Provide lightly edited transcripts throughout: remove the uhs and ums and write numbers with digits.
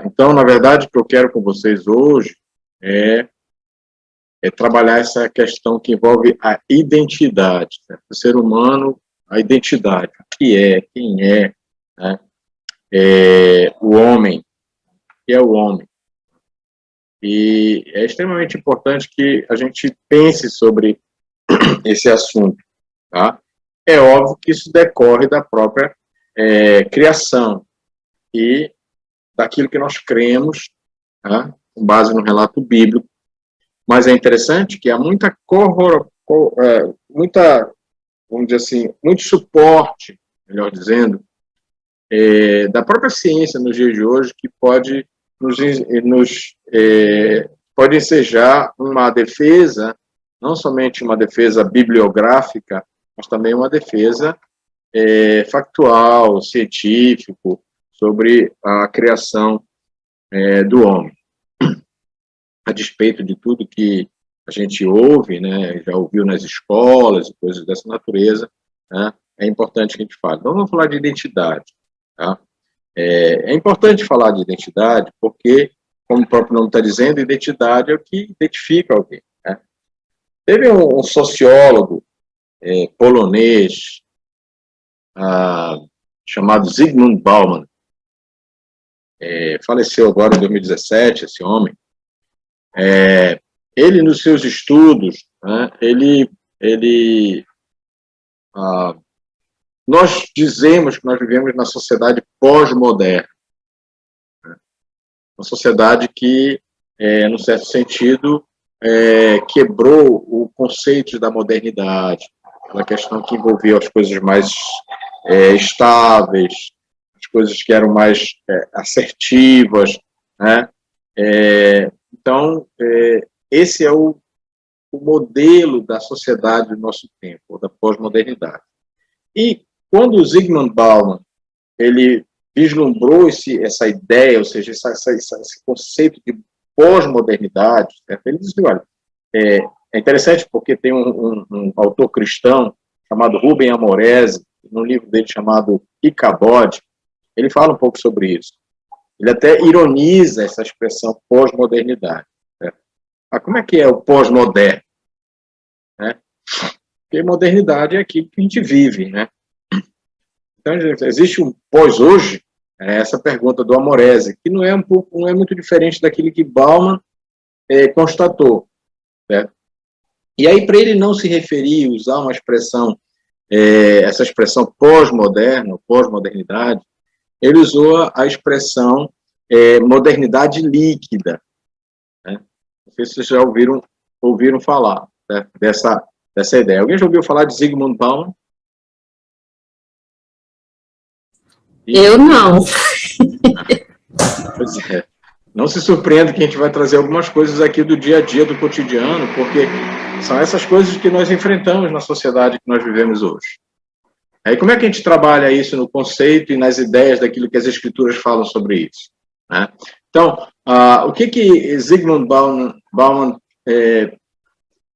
Então, na verdade, o que eu quero com vocês hoje é trabalhar essa questão que envolve a identidade, né? O ser humano, a identidade, o que é, quem é, né? O homem, o que é o homem. E é extremamente importante que a gente pense sobre esse assunto, tá? É óbvio que isso decorre da própria criação e daquilo que nós cremos, tá? Com base no relato bíblico. Mas é interessante que há vamos dizer assim, muito suporte, melhor dizendo, da própria ciência nos dias de hoje, que pode pode ensejar uma defesa, não somente uma defesa bibliográfica, mas também uma defesa factual, científico, sobre a criação do homem. A despeito de tudo que a gente ouve, né, já ouviu nas escolas e coisas dessa natureza, né, é importante que a gente fale. Então, vamos falar de identidade. Tá? É importante falar de identidade porque, como o próprio nome está dizendo, identidade é o que identifica alguém. Né? Teve um sociólogo polonês chamado Zygmunt Bauman, faleceu agora em 2017, esse homem. Ele, nos seus estudos, né, nós dizemos que nós vivemos na sociedade pós-moderna, né? Uma sociedade que, num certo sentido, quebrou o conceito da modernidade, aquela questão que envolvia as coisas mais estáveis, as coisas que eram mais assertivas, né? Então, esse é o modelo da sociedade do nosso tempo, da pós-modernidade. E quando o Zygmunt Bauman ele vislumbrou essa ideia, ou seja, esse conceito de pós-modernidade, certo? Ele disse, olha, é interessante porque tem um autor cristão chamado Rubem Amorese, num livro dele chamado Icabod, ele fala um pouco sobre isso. Ele até ironiza essa expressão pós-modernidade. Certo? Como é que é o pós-moderno? Né? Porque modernidade é aquilo que a gente vive, né? Então, existe um pós-hoje? Essa pergunta do Amorese, que não é muito diferente daquilo que Bauman constatou. Certo? E aí, para ele não se referir, usar uma expressão, essa expressão pós-moderno, pós-modernidade, ele usou a expressão modernidade líquida. Né? Não sei se vocês já ouviram falar, né, dessa ideia. Alguém já ouviu falar de Zygmunt Bauman? Eu não. Pois é. Não se surpreenda que a gente vai trazer algumas coisas aqui do dia a dia, do cotidiano, porque são essas coisas que nós enfrentamos na sociedade que nós vivemos hoje. Aí como é que a gente trabalha isso no conceito e nas ideias daquilo que as escrituras falam sobre isso? Né? Então, o que Zygmunt Bauman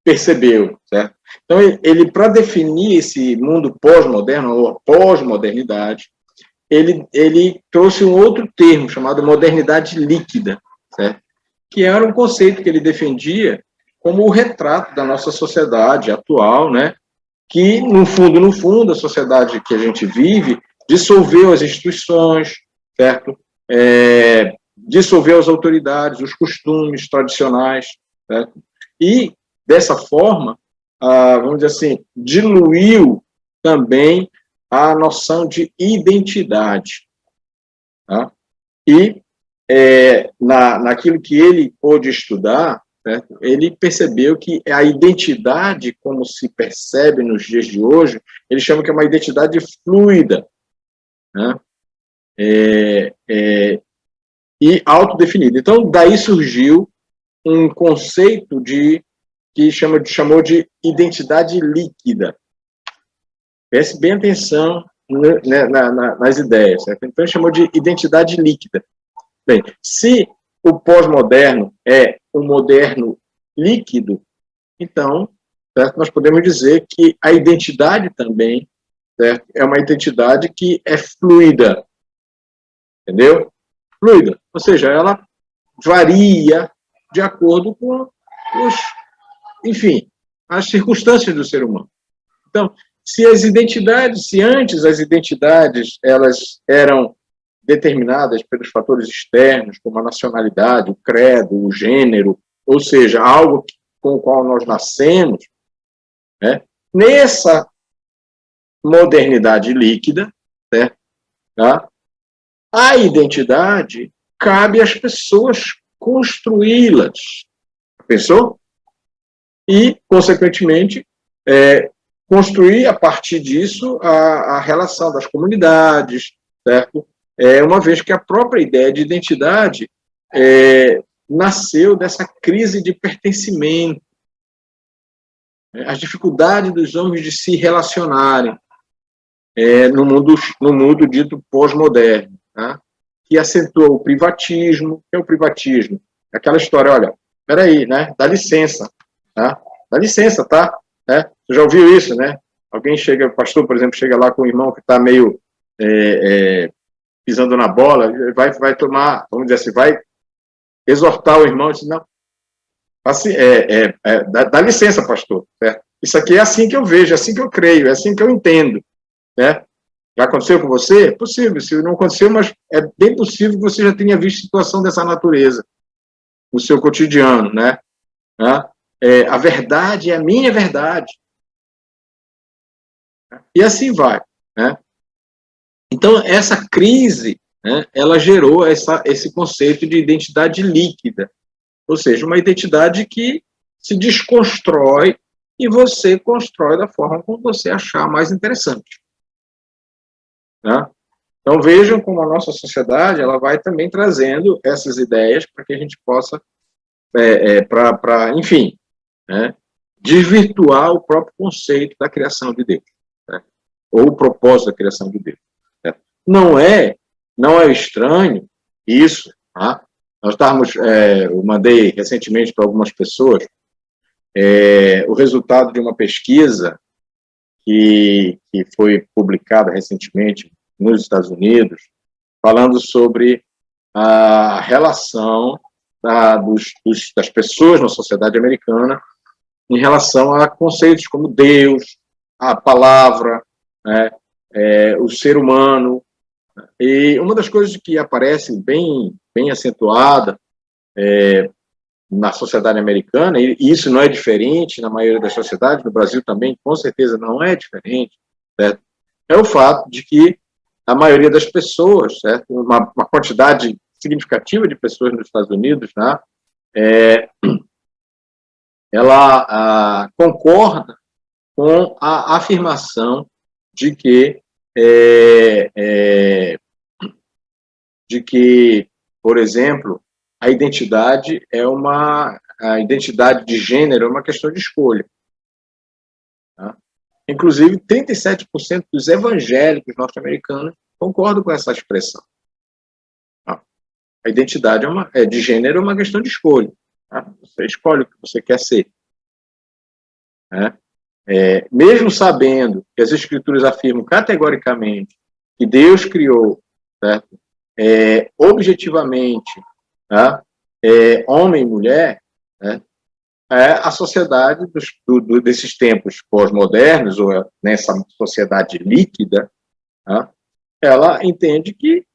percebeu? Certo? Então, ele para definir esse mundo pós-moderno, ou pós-modernidade, ele trouxe um outro termo chamado modernidade líquida, certo? Que era um conceito que ele defendia como o retrato da nossa sociedade atual, né? Que, no fundo, a sociedade que a gente vive dissolveu as instituições, certo? Dissolveu as autoridades, os costumes tradicionais, certo? E, dessa forma, vamos dizer assim, diluiu também a noção de identidade. Tá? E, naquilo que ele pôde estudar, certo? Ele percebeu que a identidade, como se percebe nos dias de hoje, ele chama que é uma identidade fluida, né? E autodefinida. Então, daí surgiu um conceito que chamou de identidade líquida. Preste bem atenção nas ideias. Certo? Então, ele chamou de identidade líquida. Bem, se o pós-moderno é o moderno líquido, então, certo? Nós podemos dizer que a identidade também, certo? É uma identidade que é fluida. Entendeu? fluida, ou seja, ela varia de acordo com enfim, as circunstâncias do ser humano. Então, se antes as identidades elas eram determinadas pelos fatores externos, como a nacionalidade, o credo, o gênero, ou seja, algo com o qual nós nascemos, né? Nessa modernidade líquida, certo? Tá? A identidade cabe às pessoas construí-las. Pensou? E, consequentemente, construir a partir disso a relação das comunidades, certo? Uma vez que a própria ideia de identidade nasceu dessa crise de pertencimento, as dificuldades dos homens de se relacionarem no mundo dito pós-moderno, tá? Que acentuou o privatismo. O que é o privatismo? Aquela história, olha, peraí, né? Dá licença, tá? Dá licença, tá? Você já ouviu isso, né? Alguém chega, pastor, por exemplo, chega lá com o irmão que está meio pisando na bola, vai tomar, vamos dizer assim, vai exortar o irmão e dizer, não, assim, dá licença, pastor, certo? Isso aqui é assim que eu vejo, é assim que eu creio, é assim que eu entendo, né? Já aconteceu com você? É possível, se não aconteceu, mas é bem possível que você já tenha visto situação dessa natureza no seu cotidiano, né? A verdade é a minha verdade. E assim vai, né? Então, essa crise, né, ela gerou esse conceito de identidade líquida, ou seja, uma identidade que se desconstrói e você constrói da forma como você achar mais interessante. Né? Então, vejam como a nossa sociedade ela vai também trazendo essas ideias para que a gente possa, enfim, né, desvirtuar o próprio conceito da criação de Deus, né? Ou o propósito da criação de Deus. Né? Não é estranho isso. Tá? Eu mandei recentemente para algumas pessoas o resultado de uma pesquisa que foi publicada recentemente nos Estados Unidos, falando sobre a relação das pessoas na sociedade americana em relação a conceitos como Deus, a palavra, né, o ser humano. E uma das coisas que aparece bem acentuada na sociedade americana, e isso não é diferente na maioria das sociedades, no Brasil também, com certeza não é diferente, certo? É o fato de que a maioria das pessoas, certo? Uma quantidade significativa de pessoas nos Estados Unidos, né, ela concorda com a afirmação de que, por exemplo, a identidade de gênero é uma questão de escolha. Tá? Inclusive, 37% dos evangélicos norte-americanos concordam com essa expressão. Tá? A identidade de gênero é uma questão de escolha. Tá? Você escolhe o que você quer ser. Né? Mesmo sabendo que as escrituras afirmam categoricamente que Deus criou, certo? Objetivamente, tá? Homem e mulher, né? A sociedade desses tempos pós-modernos, ou nessa sociedade líquida, tá? Ela entende que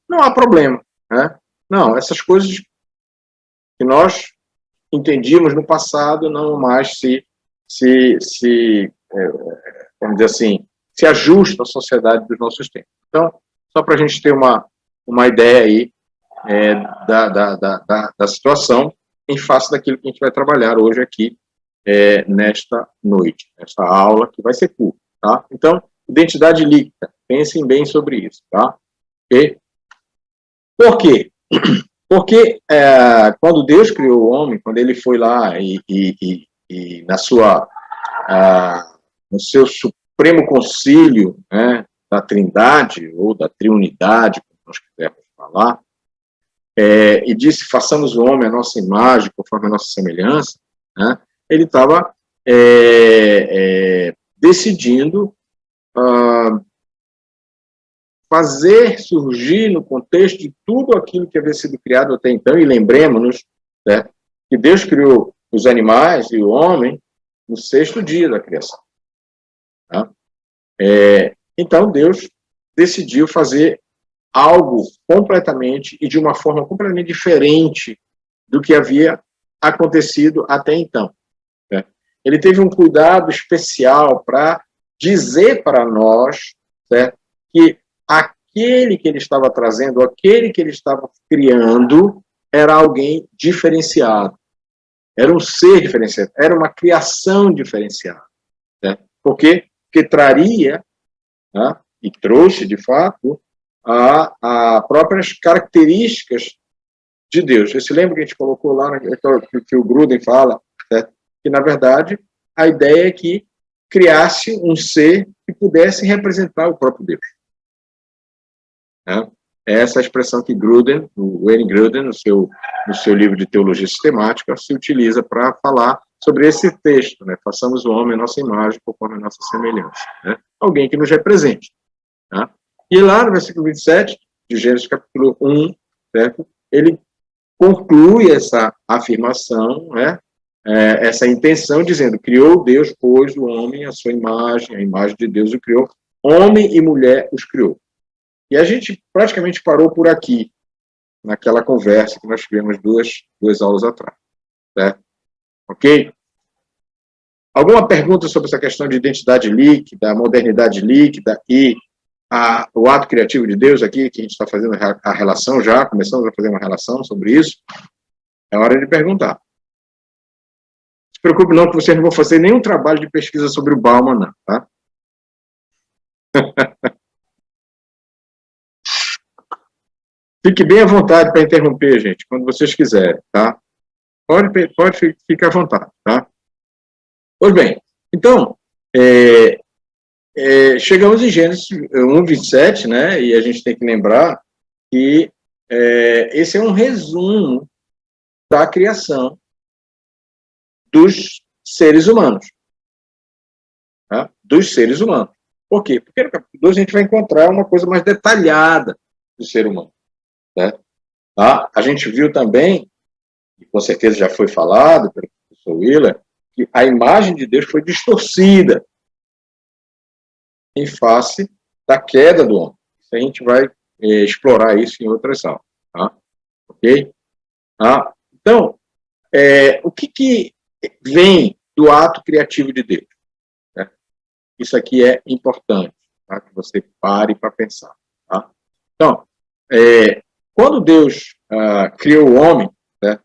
não há problema. Né? Não, essas coisas que nós entendíamos no passado não mais vamos dizer assim, se ajusta à sociedade dos nossos tempos. Então, só para a gente ter uma ideia aí da situação em face daquilo que a gente vai trabalhar hoje aqui nesta noite, nesta aula que vai ser curta, tá? Então, identidade líquida, pensem bem sobre isso, tá? Okay? Por quê? Porque quando Deus criou o homem, quando ele foi lá e no seu supremo concílio, né, da Trindade, ou da Triunidade, como nós quisermos falar, e disse, façamos o homem à nossa imagem, conforme a nossa semelhança, né, ele estava decidindo fazer surgir no contexto de tudo aquilo que havia sido criado até então, e lembremos-nos, né, que Deus criou os animais e o homem no 6º dia da criação. Tá? Então, Deus decidiu fazer algo completamente e de uma forma completamente diferente do que havia acontecido até então. Né? Ele teve um cuidado especial para dizer para nós, certo, que aquele que ele estava trazendo, aquele que ele estava criando, era alguém diferenciado. Era um ser diferenciado, era uma criação diferenciada. Né? Por quê? Porque traria, né, e trouxe, de fato, a próprias características de Deus. Você se lembra que a gente colocou lá, que o Gruden fala, certo? Que, na verdade, a ideia é que criasse um ser que pudesse representar o próprio Deus. Né? Essa expressão que Gruden, o Wayne Gruden, no seu livro de teologia sistemática, se utiliza para falar sobre esse texto, né? Façamos o homem à nossa imagem, conforme a nossa semelhança. Né? Alguém que nos represente. Tá? E lá no versículo 27, de Gênesis capítulo 1, certo? Ele conclui essa afirmação, né? Essa intenção, dizendo, criou Deus, pois, o homem, a sua imagem, a imagem de Deus o criou, homem e mulher os criou. E a gente praticamente parou por aqui, naquela conversa que nós tivemos duas aulas atrás. Certo? Ok? Alguma pergunta sobre essa questão de identidade líquida, modernidade líquida e o ato criativo de Deus aqui, que a gente está fazendo a relação já, começamos a fazer uma relação sobre isso? É hora de perguntar. Não se preocupe não, que vocês não vão fazer nenhum trabalho de pesquisa sobre o Bauman, não, tá? Fique bem à vontade para interromper, gente, quando vocês quiserem, tá? Pode ficar à vontade, tá? Pois bem, então, chegamos em Gênesis 1:27, né? E a gente tem que lembrar que esse é um resumo da criação dos seres humanos. Tá? Dos seres humanos. Por quê? Porque no capítulo 2 a gente vai encontrar uma coisa mais detalhada do ser humano. Né? Tá? A gente viu também, e com certeza já foi falado pelo professor Willer, que a imagem de Deus foi distorcida em face da queda do homem. A gente vai explorar isso em outras aulas. Tá? Ok? Tá? Então, o que vem do ato criativo de Deus? Né? Isso aqui é importante, tá? Que você pare para pensar. Tá? Então, quando Deus criou o homem, né,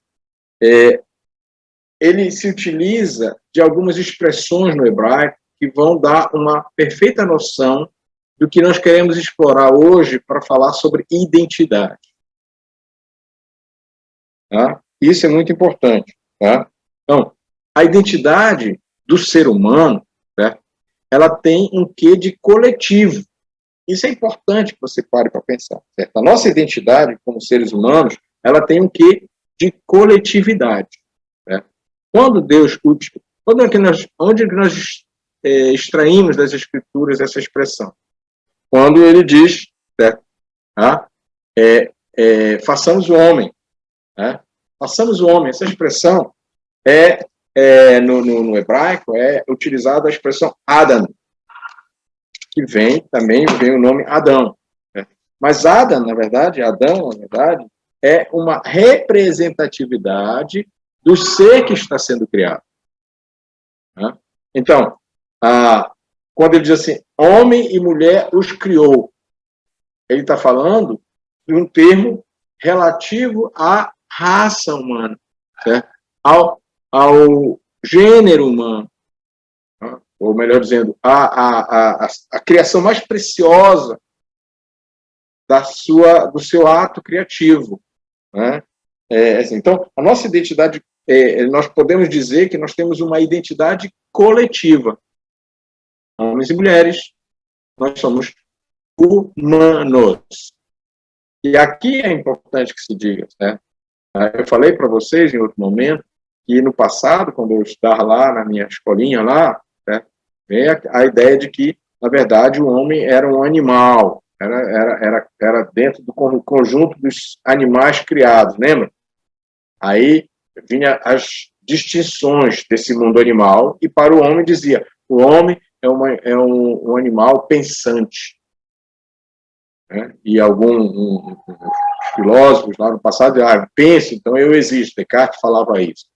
ele se utiliza de algumas expressões no hebraico que vão dar uma perfeita noção do que nós queremos explorar hoje para falar sobre identidade. Tá? Isso é muito importante. Tá? Então, a identidade do ser humano, certo? Ela tem um quê de coletivo. Isso é importante que você pare para pensar. Certo? A nossa identidade como seres humanos, ela tem um quê de coletividade. Certo? Quando Deus... Onde nós extraímos das Escrituras essa expressão? Quando ele diz, certo? Façamos o homem. Né? Façamos o homem. Essa expressão no hebraico é utilizada a expressão Adam, que também vem o nome Adão. Né? Mas Adão, na verdade, é uma representatividade do ser que está sendo criado. Né? Então, quando ele diz assim, homem e mulher os criou, ele está falando de um termo relativo à raça humana, certo? Ao gênero humano, né? Ou melhor dizendo, a criação mais preciosa do seu ato criativo. Né? Assim, então, a nossa identidade, nós podemos dizer que nós temos uma identidade coletiva. Homens e mulheres, nós somos humanos. E aqui é importante que se diga, né? Eu falei para vocês em outro momento que no passado, quando eu estava lá na minha escolinha lá, né, vem a ideia de que, na verdade, o homem era um animal, Era dentro do conjunto dos animais criados, lembra? Aí vinha as distinções desse mundo animal, e para o homem dizia, o homem é um animal pensante. Né? E alguns filósofos lá no passado diziam, pense, então eu existo. Descartes falava isso.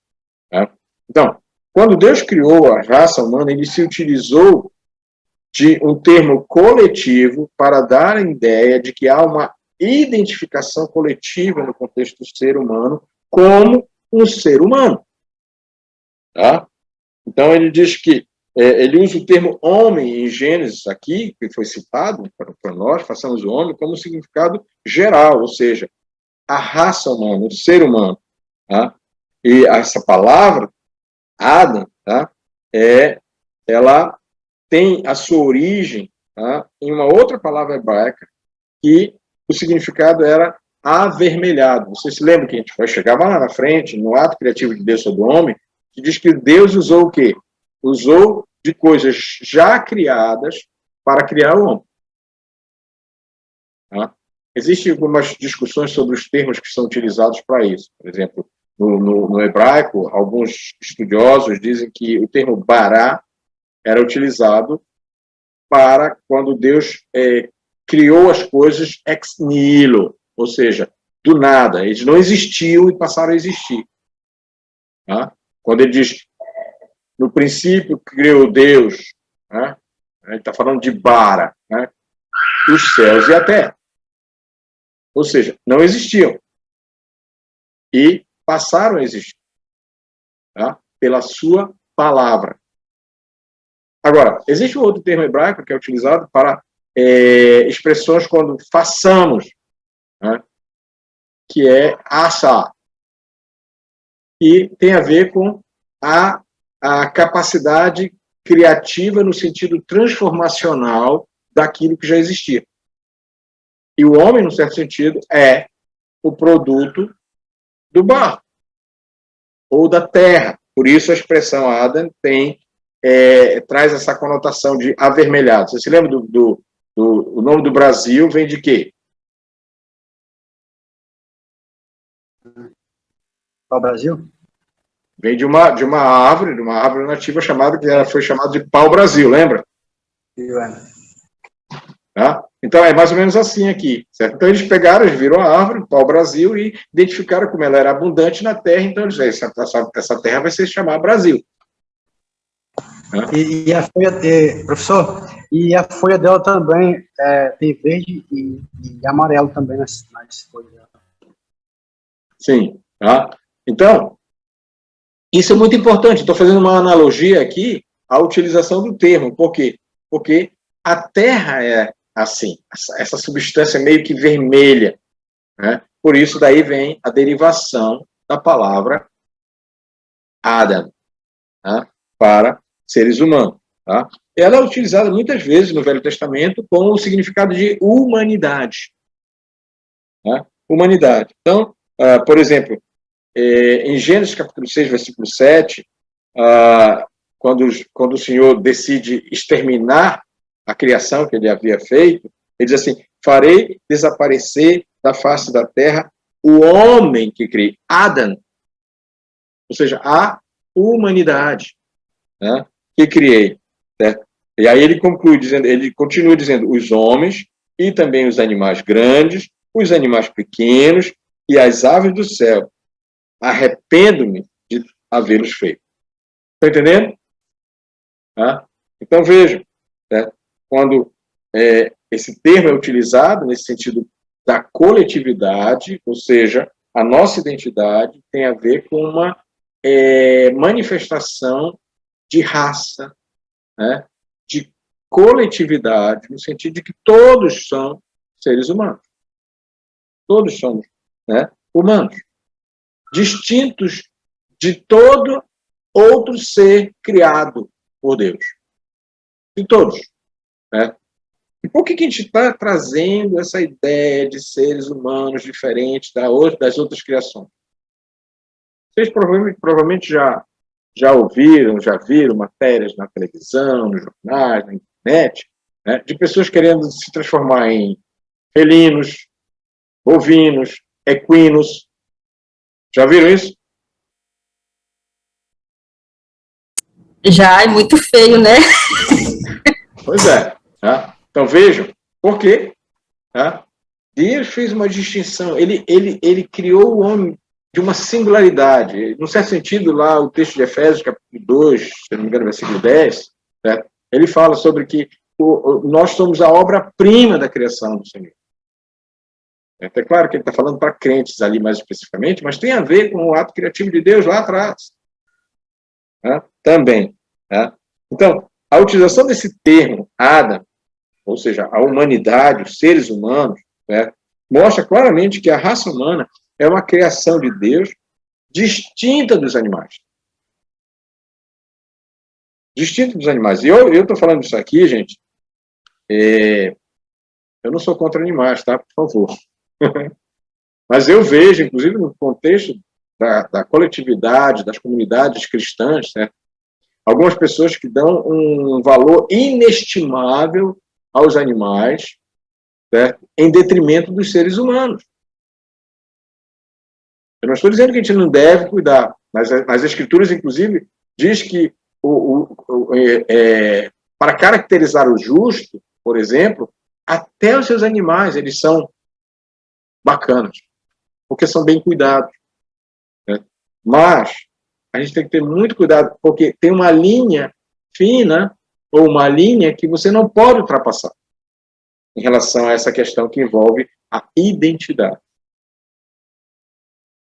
Né? Então, quando Deus criou a raça humana, ele se utilizou de um termo coletivo para dar a ideia de que há uma identificação coletiva no contexto do ser humano como um ser humano. Tá? Então, ele diz que ele usa o termo homem em Gênesis aqui, que foi citado para nós, façamos o homem, como um significado geral, ou seja, a raça humana, o ser humano. Tá? E essa palavra, Adam, tá? Ela tem a sua origem, tá, em uma outra palavra hebraica, que o significado era avermelhado. Você se lembra que a gente vai chegar lá na frente, no ato criativo de Deus sobre o homem, que diz que Deus usou o quê? Usou de coisas já criadas para criar o homem. Tá? Existem algumas discussões sobre os termos que são utilizados para isso. Por exemplo, no hebraico, alguns estudiosos dizem que o termo bará era utilizado para quando Deus criou as coisas ex nihilo, ou seja, do nada. Eles não existiam e passaram a existir. Tá? Quando ele diz, no princípio criou Deus, né? Ele está falando de bara, né? Os céus e a terra. Ou seja, não existiam. E passaram a existir. Tá? Pela sua palavra. Agora, existe um outro termo hebraico que é utilizado para expressões quando façamos, né, que é asa, e tem a ver com a capacidade criativa no sentido transformacional daquilo que já existia. E o homem, no certo sentido, é o produto do barro, ou da terra. Por isso a expressão Adam traz essa conotação de avermelhado. Você se lembra o nome do Brasil vem de quê? Qual Brasil? Vem de uma árvore nativa que foi chamada de pau-brasil, lembra? Tá? Então, é mais ou menos assim aqui. Certo? Então, eles viram a árvore, pau-brasil, e identificaram como ela era abundante na terra, então eles disseram, essa terra vai se chamar Brasil. E a folha, professor, e a folha dela também tem verde e amarelo também nas folhas dela. Sim. Tá? Então, isso é muito importante. Estou fazendo uma analogia aqui à utilização do termo. Por quê? Porque a terra é assim, essa substância meio que vermelha. Né? Por isso, daí vem a derivação da palavra Adam, tá? Para seres humanos. Tá? Ela é utilizada muitas vezes no Velho Testamento com o significado de humanidade. Tá? Humanidade. Então, por exemplo, em Gênesis capítulo 6, versículo 7, quando o Senhor decide exterminar a criação que ele havia feito, ele diz assim, farei desaparecer da face da terra o homem que criei, Adam, ou seja, a humanidade, né, que criei. Certo? E aí ele continua dizendo, os homens e também os animais grandes, os animais pequenos e as aves do céu. Arrependo-me de havê-los feito. Estão entendendo? Tá? Então vejam, certo? Quando esse termo é utilizado nesse sentido da coletividade, ou seja, a nossa identidade tem a ver com uma manifestação de raça, né, de coletividade, no sentido de que todos são seres humanos. Todos somos, né, humanos. Distintos de todo outro ser criado por Deus. De todos. Né? E por que a gente está trazendo essa ideia de seres humanos diferentes das outras criações? Vocês provavelmente já ouviram, já viram matérias na televisão, nos jornais, na internet, né, de pessoas querendo se transformar em felinos, bovinos, equinos. Já viram isso? Já é muito feio, né? Pois é. Tá? Então vejam, por quê? Tá? Deus fez uma distinção, ele criou o homem de uma singularidade. No certo sentido, lá o texto de Efésios, capítulo 2, se não me engano, versículo 10, certo? Ele fala sobre que nós somos a obra-prima da criação do Senhor. É claro que ele está falando para crentes ali mais especificamente, mas tem a ver com o ato criativo de Deus lá atrás. Tá? Também. Tá? Então, a utilização desse termo, Adam, ou seja, a humanidade, os seres humanos, né, mostra claramente que a raça humana é uma criação de Deus distinta dos animais. Distinta dos animais. E eu estou falando isso aqui, gente, eu não sou contra animais, tá? Por favor. Mas eu vejo, inclusive no contexto da coletividade, das comunidades cristãs, certo? Algumas pessoas que dão um valor inestimável aos animais, certo? Em detrimento dos seres humanos. Eu não estou dizendo que a gente não deve cuidar, mas as Escrituras, inclusive, diz que para caracterizar o justo, por exemplo, até os seus animais, eles são bacanas, porque são bem cuidados. Né? Mas a gente tem que ter muito cuidado, porque tem uma linha fina, ou uma linha que você não pode ultrapassar em relação a essa questão que envolve a identidade.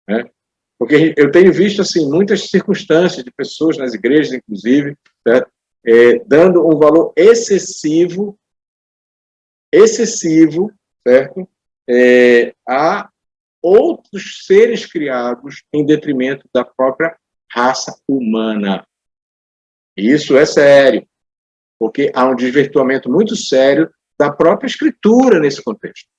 Né? Porque eu tenho visto assim, muitas circunstâncias de pessoas nas igrejas, inclusive, certo? Dando um valor excessivo, certo? A outros seres criados em detrimento da própria raça humana. Isso é sério, porque há um desvirtuamento muito sério da própria Escritura nesse contexto.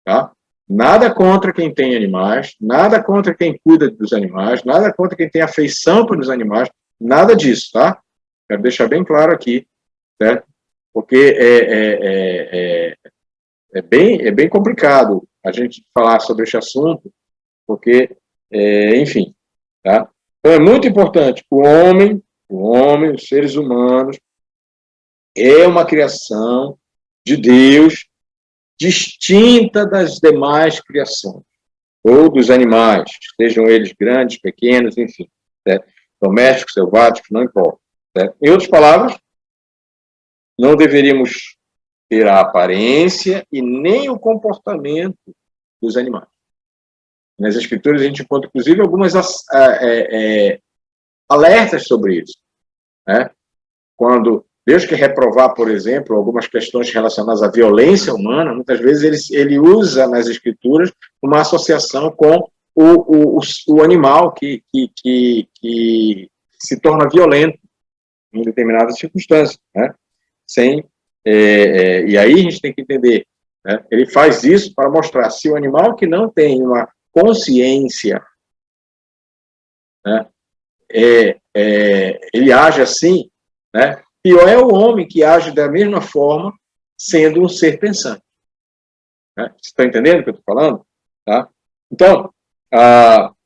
Tá? Nada contra quem tem animais, nada contra quem cuida dos animais, nada contra quem tem afeição pelos animais, nada disso, tá? Quero deixar bem claro aqui, certo? Porque é bem complicado a gente falar sobre esse assunto, porque, enfim, tá? Então é muito importante, o homem, os seres humanos, é uma criação de Deus distinta das demais criações, ou dos animais, sejam eles grandes, pequenos, enfim, certo? Domésticos, selváticos, não importa. Certo? Em outras palavras, não deveríamos ter a aparência e nem o comportamento dos animais. Nas Escrituras a gente encontra, inclusive, algumas alertas sobre isso. Né? Quando Deus quer reprovar, por exemplo, algumas questões relacionadas à violência humana, muitas vezes ele usa nas Escrituras uma associação com o animal que se torna violento em determinadas circunstâncias. Né? E aí a gente tem que entender, né? Ele faz isso para mostrar se o animal que não tem uma consciência, né, ele age assim, né? Pior é o homem que age da mesma forma, sendo um ser pensante. Né? Você está entendendo o que eu estou falando? Tá? Então,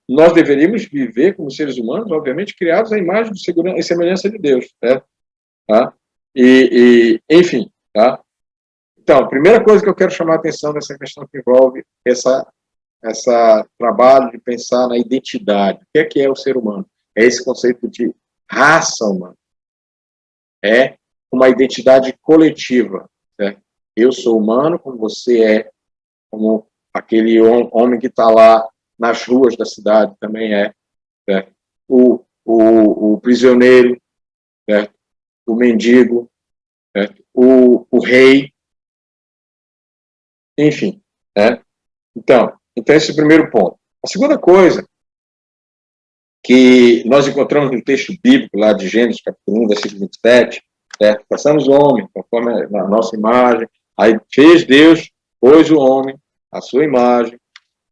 nós deveríamos viver como seres humanos, obviamente, criados à imagem e semelhança de Deus. Certo? Tá? Enfim. Tá? Então, a primeira coisa que eu quero chamar a atenção nessa questão que envolve essa trabalho de pensar na identidade. O que é o ser humano? É esse conceito de raça humana. É uma identidade coletiva. Certo? Eu sou humano, como você é, como aquele homem que está lá nas ruas da cidade também é. Certo? O prisioneiro, certo? O mendigo, certo? O rei, enfim. Né? Então, esse é o primeiro ponto. A segunda coisa que nós encontramos no texto bíblico lá de Gênesis, capítulo 1, versículo 27, certo? Passamos o homem, conforme a nossa imagem, aí fez Deus, pôs o homem, a sua imagem,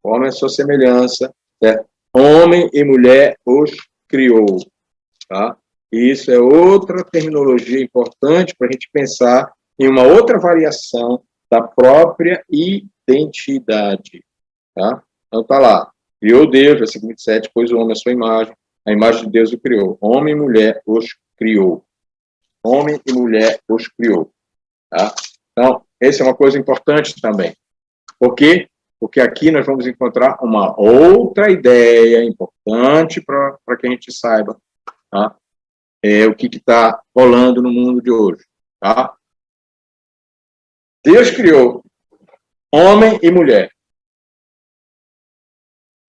homem a sua semelhança, certo? Homem e mulher os criou, tá? E isso é outra terminologia importante para a gente pensar em uma outra variação da própria identidade. Tá? Então está lá. Criou Deus, versículo 27, pôs o homem à sua imagem, a imagem de Deus o criou. Homem e mulher os criou. Homem e mulher os criou. Tá? Então, essa é uma coisa importante também. Por quê? Porque aqui nós vamos encontrar uma outra ideia importante para que a gente saiba, tá? O que está rolando no mundo de hoje. Tá? Deus criou homem e mulher.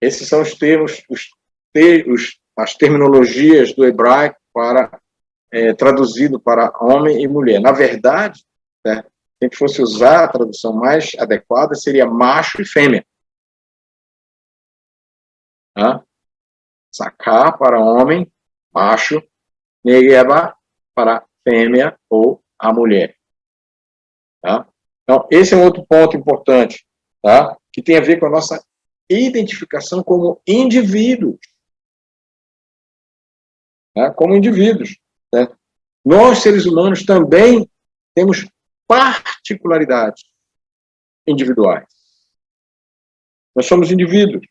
Esses são os termos, as terminologias do hebraico para traduzido para homem e mulher. Na verdade, né, se a gente fosse usar a tradução mais adequada, seria macho e fêmea. Tá? Sacar para homem, macho, negeba para fêmea ou a mulher. Tá? Então, esse é um outro ponto importante, tá? Que tem a ver com a nossa identificação como indivíduos. Tá? Como indivíduos. Né? Nós, seres humanos, também temos particularidades individuais. Nós somos indivíduos.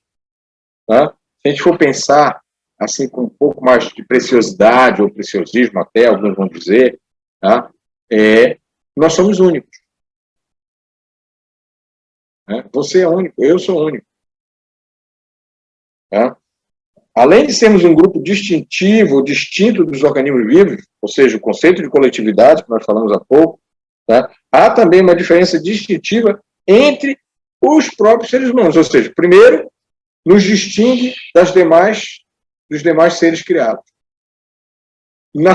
Tá? Se a gente for pensar assim com um pouco mais de preciosidade, ou preciosismo até, alguns vão dizer, tá? Nós somos únicos. Né? Você é único, eu sou único. Tá? Além de sermos um grupo distintivo, distinto dos organismos vivos, ou seja, o conceito de coletividade, que nós falamos há pouco, tá? Há também uma diferença distintiva entre os próprios seres humanos. Ou seja, primeiro, nos distingue dos demais seres criados. No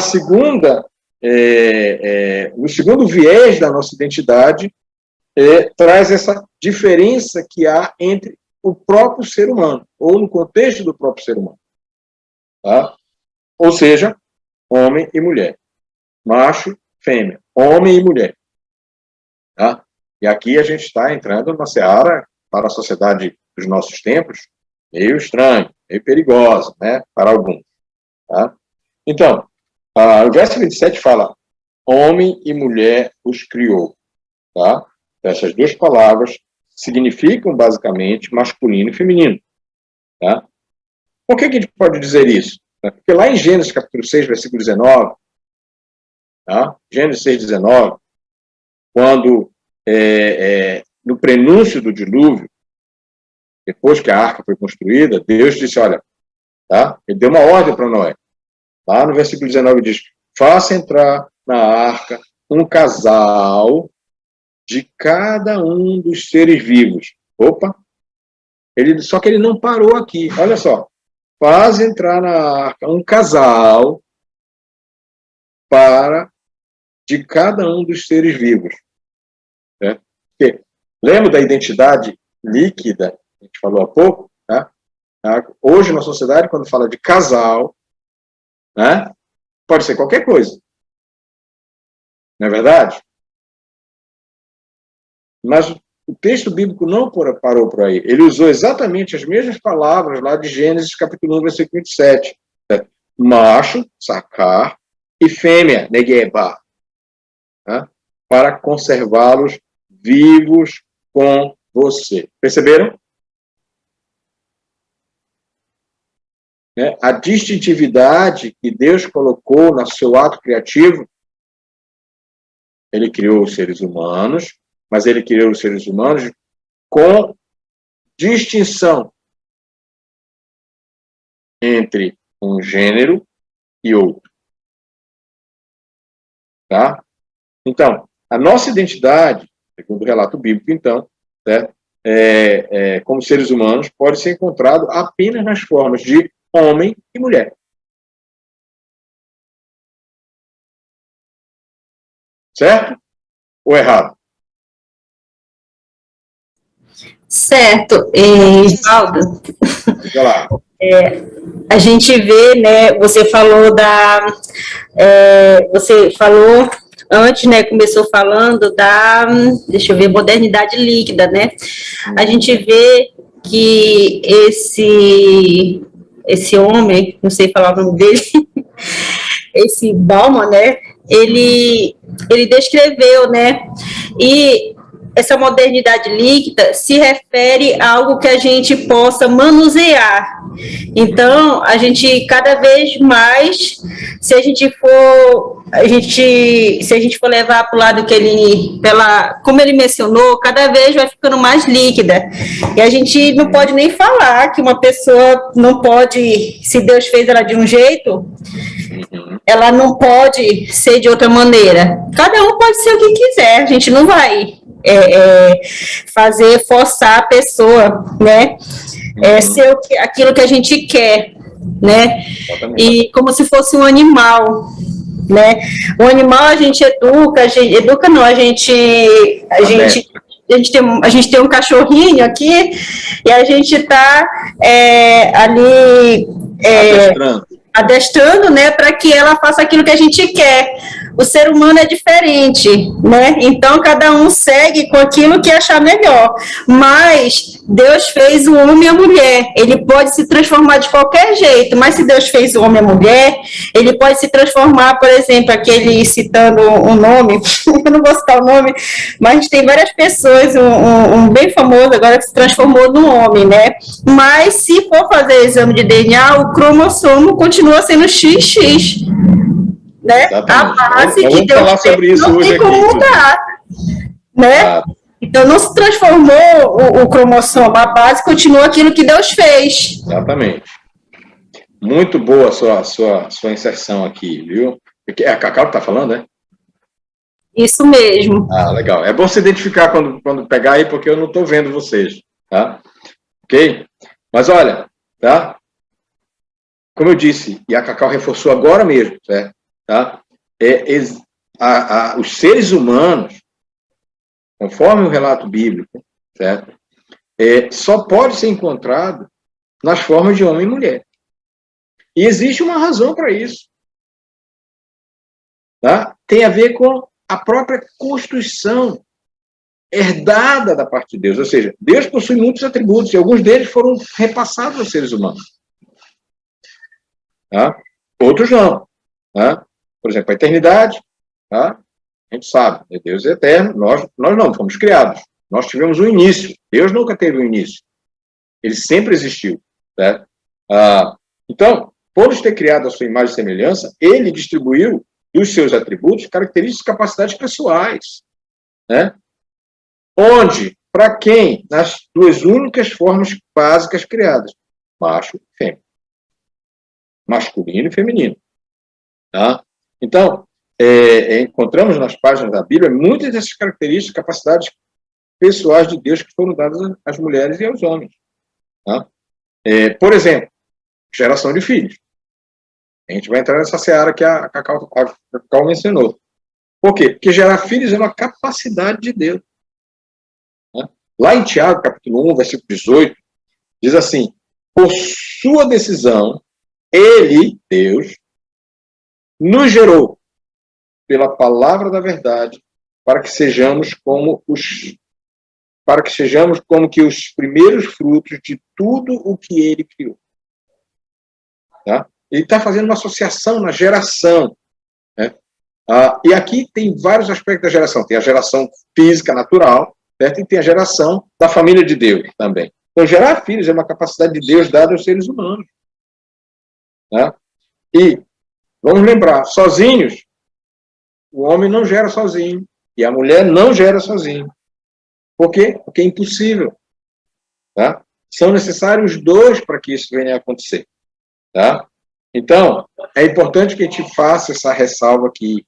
segundo viés da nossa identidade, traz essa diferença que há entre o próprio ser humano, ou no contexto do próprio ser humano. Tá? Ou seja, homem e mulher. Macho, fêmea. Homem e mulher. Tá? E aqui a gente está entrando numa seara, para a sociedade dos nossos tempos, meio estranho, meio perigosa, né? Para alguns. Tá? Então, o verso 27 fala, homem e mulher os criou. Tá? Essas duas palavras significam, basicamente, masculino e feminino. Tá? Por que a gente pode dizer isso? Porque lá em Gênesis, capítulo 6, versículo 19, tá? Gênesis 6, 19, quando, no prenúncio do dilúvio, depois que a arca foi construída, Deus disse, olha, tá? Ele deu uma ordem para Noé. Lá no versículo 19 diz, faça entrar na arca um casal de cada um dos seres vivos. Opa! Só que ele não parou aqui. Olha só. Faz entrar na arca um casal de cada um dos seres vivos. Né? Porque, lembra da identidade líquida, que a gente falou há pouco? Tá? Hoje, na sociedade, quando fala de casal, né? Pode ser qualquer coisa. Não é verdade? Mas o texto bíblico não parou por aí. Ele usou exatamente as mesmas palavras lá de Gênesis, capítulo 1, versículo 27. Macho, sacar, e fêmea, negeba. Tá? Para conservá-los vivos com você. Perceberam? A distintividade que Deus colocou no seu ato criativo, ele criou os seres humanos, mas ele criou os seres humanos com distinção entre um gênero e outro. Tá? Então, a nossa identidade, segundo o relato bíblico, então, né, como seres humanos, pode ser encontrado apenas nas formas de homem e mulher. Certo? Ou errado? Certo, Valdo. Fica lá. A gente vê, né, você falou antes, né, começou falando deixa eu ver, modernidade líquida, né? A gente vê que esse homem, não sei falar o nome dele, esse Bauman, né, ele descreveu, né, e essa modernidade líquida se refere a algo que a gente possa manusear. Então, a gente cada vez mais, se a gente for levar para o lado que ele, como ele mencionou, cada vez vai ficando mais líquida. E a gente não pode nem falar que uma pessoa não pode, se Deus fez ela de um jeito, ela não pode ser de outra maneira. Cada um pode ser o que quiser, a gente não vai forçar a pessoa, né? Ser aquilo que a gente quer, né? E como se fosse um animal, né? O animal a gente educa não, a gente tem um cachorrinho aqui e a gente está ali adestrando, né, para que ela faça aquilo que a gente quer. O ser humano é diferente, né? Então, cada um segue com aquilo que achar melhor. Mas Deus fez o homem e a mulher. Ele pode se transformar de qualquer jeito, mas se Deus fez o homem e a mulher, ele pode se transformar, por exemplo, aquele citando um nome, eu não vou citar o nome, mas tem várias pessoas, um bem famoso agora que se transformou num homem, né? Mas se for fazer exame de DNA, o cromossomo continua sendo XX. Né? A base que Deus fez não tem como mudar, né? Então não se transformou o cromossomo, a base continua aquilo que Deus fez. Exatamente. Muito boa a sua inserção aqui, viu? É a Cacau que está falando, né? Isso mesmo. Ah, legal. É bom se identificar quando pegar aí, porque eu não estou vendo vocês, tá? Ok? Mas olha, tá? Como eu disse, e a Cacau reforçou agora mesmo, certo? Tá? Os seres humanos, conforme o relato bíblico, certo? Só pode ser encontrado nas formas de homem e mulher. E existe uma razão para isso. Tá? Tem a ver com a própria constituição herdada da parte de Deus. Ou seja, Deus possui muitos atributos e alguns deles foram repassados aos seres humanos. Tá? Outros não. Tá? Por exemplo, a eternidade, tá? A gente sabe, Deus é eterno, nós não, fomos criados. Nós tivemos um início. Deus nunca teve um início. Ele sempre existiu. Certo? Então, por ter criado a sua imagem e semelhança, ele distribuiu dos seus atributos características e capacidades pessoais. Né? Onde, para quem? Nas duas únicas formas básicas criadas. Macho e fêmea. Masculino e feminino. Tá? Então, encontramos nas páginas da Bíblia muitas dessas características, capacidades pessoais de Deus que foram dadas às mulheres e aos homens. Tá? Por exemplo, geração de filhos. A gente vai entrar nessa seara que a Cacau mencionou. Por quê? Porque gerar filhos é uma capacidade de Deus. Tá? Lá em Tiago, capítulo 1, versículo 18, diz assim: por sua decisão, ele, Deus, nos gerou pela palavra da verdade para que sejamos como os primeiros frutos de tudo o que ele criou. Tá? Ele está fazendo uma associação na geração. Né? E aqui tem vários aspectos da geração. Tem a geração física, natural, certo? E tem a geração da família de Deus também. Então, gerar filhos é uma capacidade de Deus dada aos seres humanos. Tá? E vamos lembrar, sozinhos, o homem não gera sozinho e a mulher não gera sozinho. Por quê? Porque é impossível. Tá? São necessários os dois para que isso venha a acontecer. Tá? Então, é importante que a gente faça essa ressalva aqui.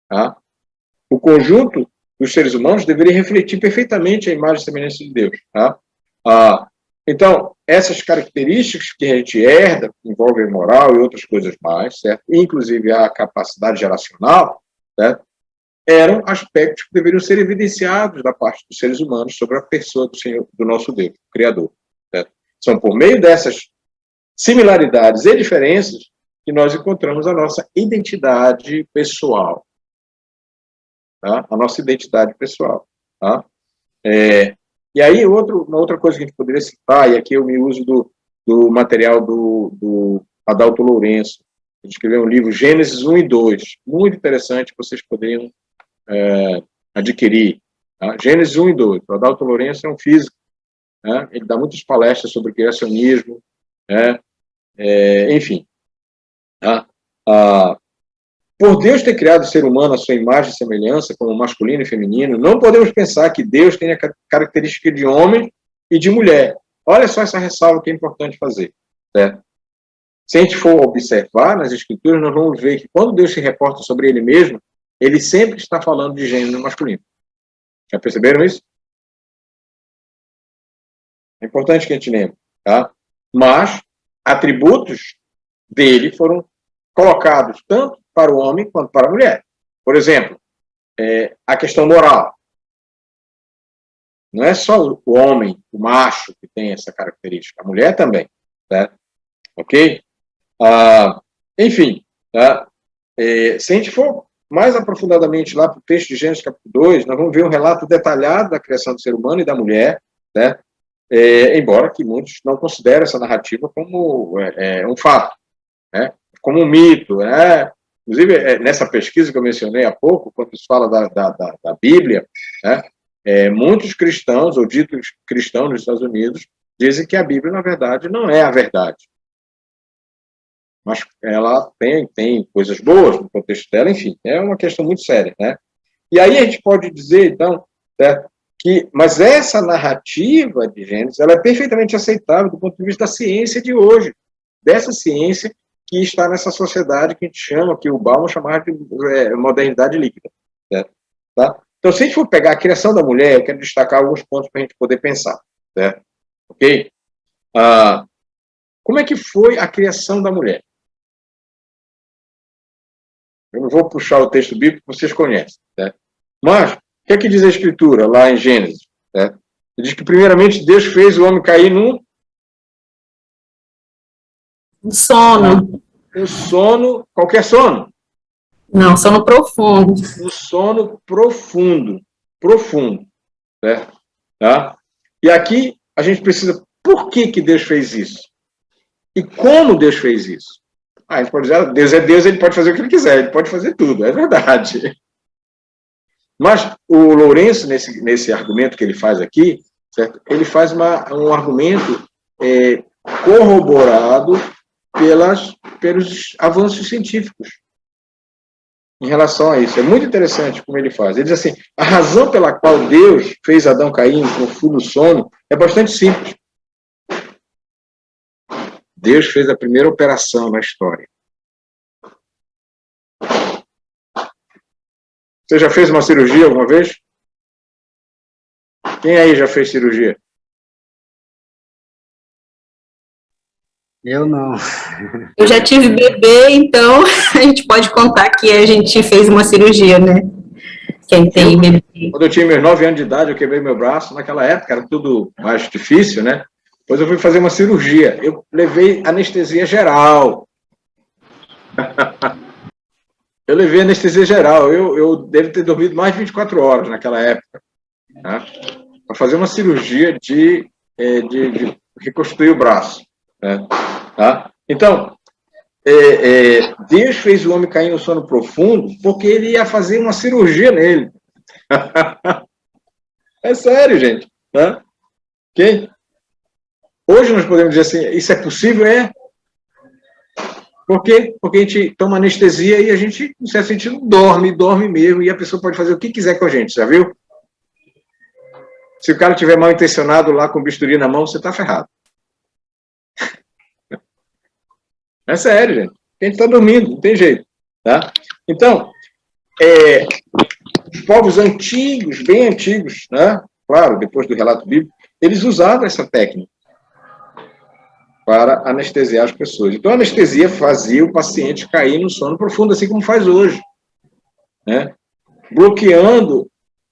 Tá? O conjunto dos seres humanos deveria refletir perfeitamente a imagem e semelhança de Deus. Tá? Então, essas características que a gente herda, que envolvem moral e outras coisas mais, certo? Inclusive a capacidade geracional, certo? Eram aspectos que deveriam ser evidenciados da parte dos seres humanos sobre a pessoa do Senhor, do nosso Deus, o Criador. Certo? São por meio dessas similaridades e diferenças que nós encontramos a nossa identidade pessoal. Tá? A nossa identidade pessoal. Tá? E aí, uma outra coisa que a gente poderia citar, e aqui eu me uso do material do Adalto Lourenço, ele escreveu um livro, Gênesis 1 e 2, muito interessante, vocês poderiam adquirir. Tá? Gênesis 1 e 2. O Adalto Lourenço é um físico, né? Ele dá muitas palestras sobre criacionismo, né? Enfim. Tá? Por Deus ter criado o ser humano à sua imagem e semelhança, como masculino e feminino, não podemos pensar que Deus tenha característica de homem e de mulher. Olha só essa ressalva que é importante fazer. Certo? Se a gente for observar nas Escrituras, nós vamos ver que quando Deus se reporta sobre ele mesmo, ele sempre está falando de gênero masculino. Já perceberam isso? É importante que a gente lembre. Tá? Mas atributos dele foram colocados tanto para o homem quanto para a mulher. Por exemplo, a questão moral. Não é só o homem, o macho, que tem essa característica. A mulher também. Certo? Ok? Enfim, tá? Se a gente for mais aprofundadamente lá para o texto de Gênesis capítulo 2, nós vamos ver um relato detalhado da criação do ser humano e da mulher, né? Embora que muitos não considerem essa narrativa como um fato, né? Como um mito. Né? Inclusive, nessa pesquisa que eu mencionei há pouco, quando se fala da Bíblia, né? Muitos cristãos, ou ditos cristãos nos Estados Unidos, dizem que a Bíblia, na verdade, não é a verdade. Mas ela tem coisas boas no contexto dela, enfim, é uma questão muito séria, né? E aí a gente pode dizer, então, mas essa narrativa de Gênesis, ela é perfeitamente aceitável do ponto de vista da ciência de hoje, dessa ciência que está nessa sociedade que a gente chama, que o Bauman chamava de modernidade líquida, certo? Tá? Então, se a gente for pegar a criação da mulher, eu quero destacar alguns pontos para a gente poder pensar, certo? Ok? Como é que foi a criação da mulher? Eu não vou puxar o texto bíblico que vocês conhecem. Certo? Mas, o que é que diz a Escritura lá em Gênesis? Certo? Diz que, primeiramente, Deus fez o homem cair no sono. Um sono, qualquer sono? Não, sono profundo. Um sono profundo. Profundo. Certo? Tá? E aqui, a gente precisa... Por que Deus fez isso? E como Deus fez isso? A gente pode dizer, Deus é Deus, ele pode fazer o que ele quiser, ele pode fazer tudo, é verdade. Mas o Lourenço, nesse argumento que ele faz aqui, certo? Ele faz um argumento corroborado pelos avanços científicos em relação a isso. É muito interessante como ele faz. Ele diz assim, a razão pela qual Deus fez Adão cair em profundo sono é bastante simples. Deus fez a primeira operação na história. Você já fez uma cirurgia alguma vez? Quem aí já fez cirurgia? Eu não. Eu já tive bebê, então a gente pode contar que a gente fez uma cirurgia, né? Quem tem bebê. Quando eu tinha meus 9 anos de idade, eu quebrei meu braço. Naquela época era tudo mais difícil, né? Depois eu fui fazer uma cirurgia. Eu levei anestesia geral. Eu levei anestesia geral. Eu devo ter dormido mais de 24 horas naquela época. Tá? Para fazer uma cirurgia de reconstruir o braço. Né? Tá? Então, Deus fez o homem cair no sono profundo porque ele ia fazer uma cirurgia nele. É sério, gente. Tá? Ok? Hoje nós podemos dizer assim, isso é possível? Por quê? Porque a gente toma anestesia e a gente, em certo sentido, dorme mesmo, e a pessoa pode fazer o que quiser com a gente, já viu? Se o cara estiver mal intencionado lá com o bisturi na mão, você está ferrado. É sério, gente. A gente está dormindo, não tem jeito. Tá? Então, os povos antigos, bem antigos, né? Claro, depois do relato bíblico, eles usavam essa técnica para anestesiar as pessoas. Então, a anestesia fazia o paciente cair no sono profundo, assim como faz hoje, né? Bloqueando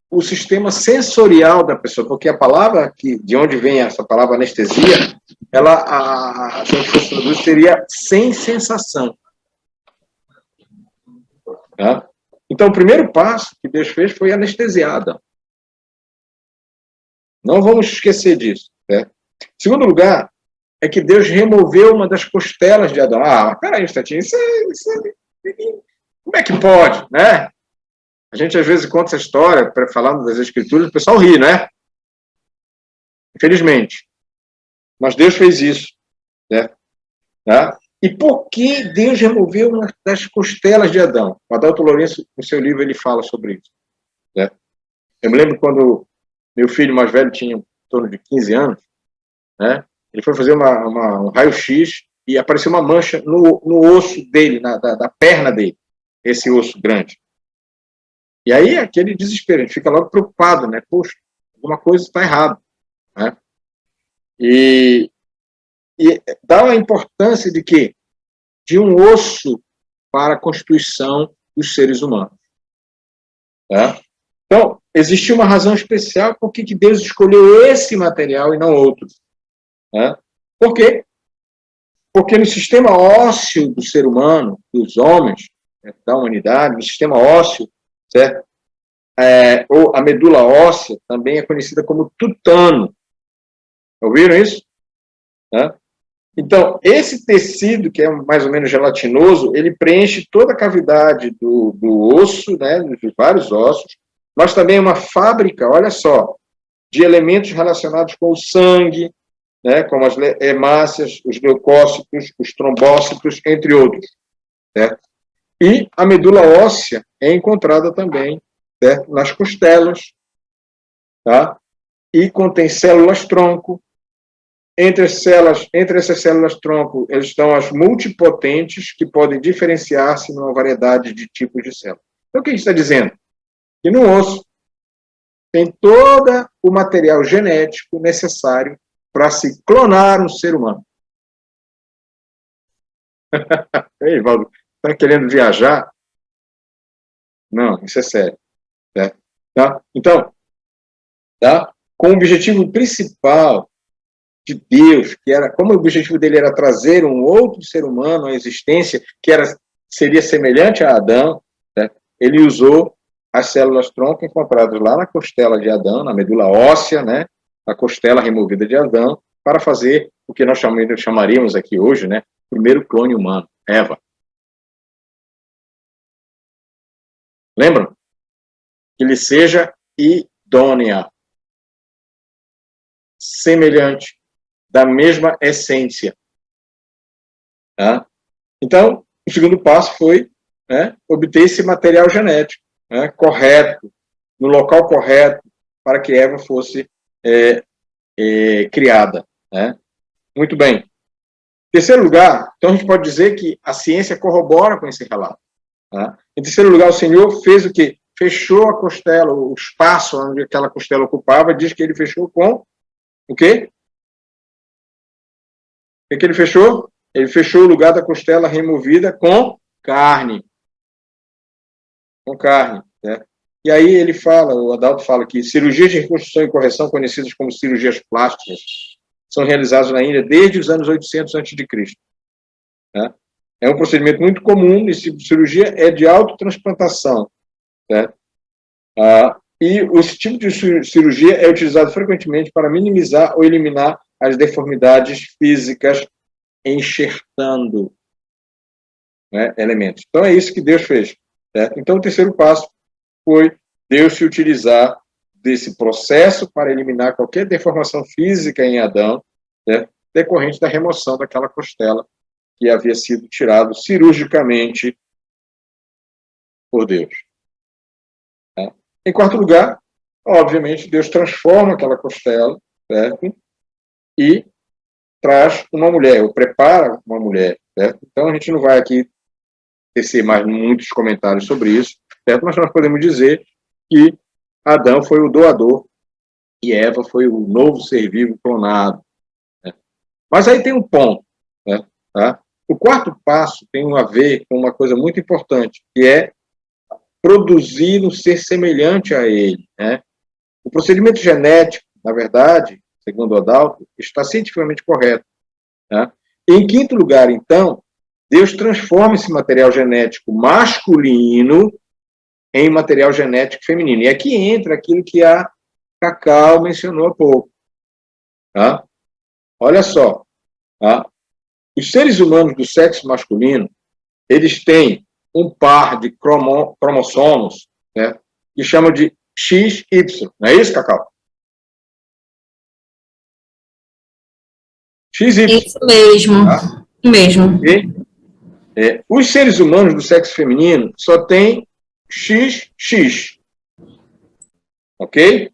o sistema sensorial da pessoa, porque a palavra, de onde vem essa palavra anestesia, ela, se a gente fosse traduzir, seria sem sensação. Tá? Então, o primeiro passo que Deus fez foi anestesiada. Não vamos esquecer disso. Né? Segundo lugar, é que Deus removeu uma das costelas de Adão. Peraí um instantinho, como é que pode, né? A gente, às vezes, conta essa história, falando das Escrituras, o pessoal ri, né? Infelizmente. Mas Deus fez isso, né? Tá? E por que Deus removeu uma das costelas de Adão? O Adalto Lourenço, no seu livro, ele fala sobre isso, né? Eu me lembro quando meu filho mais velho tinha em torno de 15 anos, né? Ele foi fazer um raio-x e apareceu uma mancha no osso dele, da perna dele, esse osso grande. E aí, aquele desespero, a gente fica logo preocupado, né? Poxa, alguma coisa está errada, né? E dá a importância de quê? De um osso para a constituição dos seres humanos. Tá? Então, existiu uma razão especial por que Deus escolheu esse material e não outro. Né? Por quê? Porque no sistema ósseo do ser humano, dos homens, né, da humanidade, no sistema ósseo, certo? Ou a medula óssea também é conhecida como tutano. Ouviram isso? Né? Então, esse tecido, que é mais ou menos gelatinoso, ele preenche toda a cavidade do osso, né, dos vários ossos, mas também é uma fábrica, olha só, de elementos relacionados com o sangue, né, como as hemácias, os leucócitos, os trombócitos, entre outros. Certo? E a medula óssea é encontrada também, certo? Nas costelas, tá? E contém células-tronco. Entre essas células-tronco, estão as multipotentes, que podem diferenciar-se numa variedade de tipos de células. Então, o que a gente está dizendo? Que no osso tem todo o material genético necessário para se clonar um ser humano. Ei, Valdo, está querendo viajar? Não, isso é sério. Né? Tá? Então, tá? Com o objetivo principal de Deus, que era, como o objetivo dele era trazer um outro ser humano à existência, que seria semelhante a Adão, né? Ele usou as células-tronco encontradas lá na costela de Adão, na medula óssea, né? A costela removida de Adão, para fazer o que nós chamaríamos aqui hoje, né? O primeiro clone humano, Eva. Lembram? Que ele seja idônea, semelhante, da mesma essência. Tá? Então, o segundo passo foi, né, obter esse material genético, né, correto, no local correto, para que Eva fosse criada. Né? Muito bem. Em terceiro lugar, então a gente pode dizer que a ciência corrobora com esse relato. Tá? Em terceiro lugar, o Senhor fez o quê? Fechou a costela, o espaço onde aquela costela ocupava, diz que ele fechou com o quê? O que ele fechou? Ele fechou o lugar da costela removida com carne. Com carne. Né? E aí ele fala, o Adalto fala que cirurgias de reconstrução e correção, conhecidas como cirurgias plásticas, são realizadas na Índia desde os anos 800 a.C. Né? É um procedimento muito comum, esse tipo de cirurgia é de autotransplantação. Né? E esse tipo de cirurgia é utilizado frequentemente para minimizar ou eliminar as deformidades físicas, enxertando, né, elementos. Então, é isso que Deus fez. Certo? Então, o terceiro passo foi Deus se utilizar desse processo para eliminar qualquer deformação física em Adão, né, decorrente da remoção daquela costela que havia sido tirado cirurgicamente por Deus. Né? Em quarto lugar, obviamente, Deus transforma aquela costela, certo? E traz uma mulher, ou prepara uma mulher, certo? Então, a gente não vai aqui tecer mais muitos comentários sobre isso, certo? Mas nós podemos dizer que Adão foi o doador e Eva foi o novo ser vivo clonado. Né? Mas aí tem um ponto. Né? Tá? O quarto passo tem a ver com uma coisa muito importante, que é produzir um ser semelhante a ele. Né? O procedimento genético, na verdade, segundo o Adalto, está cientificamente correto. Tá? Em quinto lugar, então, Deus transforma esse material genético masculino em material genético feminino. E aqui entra aquilo que a Cacau mencionou há pouco. Tá? Olha só. Tá? Os seres humanos do sexo masculino, eles têm um par de cromossomos, né, que chamam de XY. Não é isso, Cacau? XY. Isso mesmo, Tá? mesmo. Okay? Os seres humanos do sexo feminino só têm XX. Ok?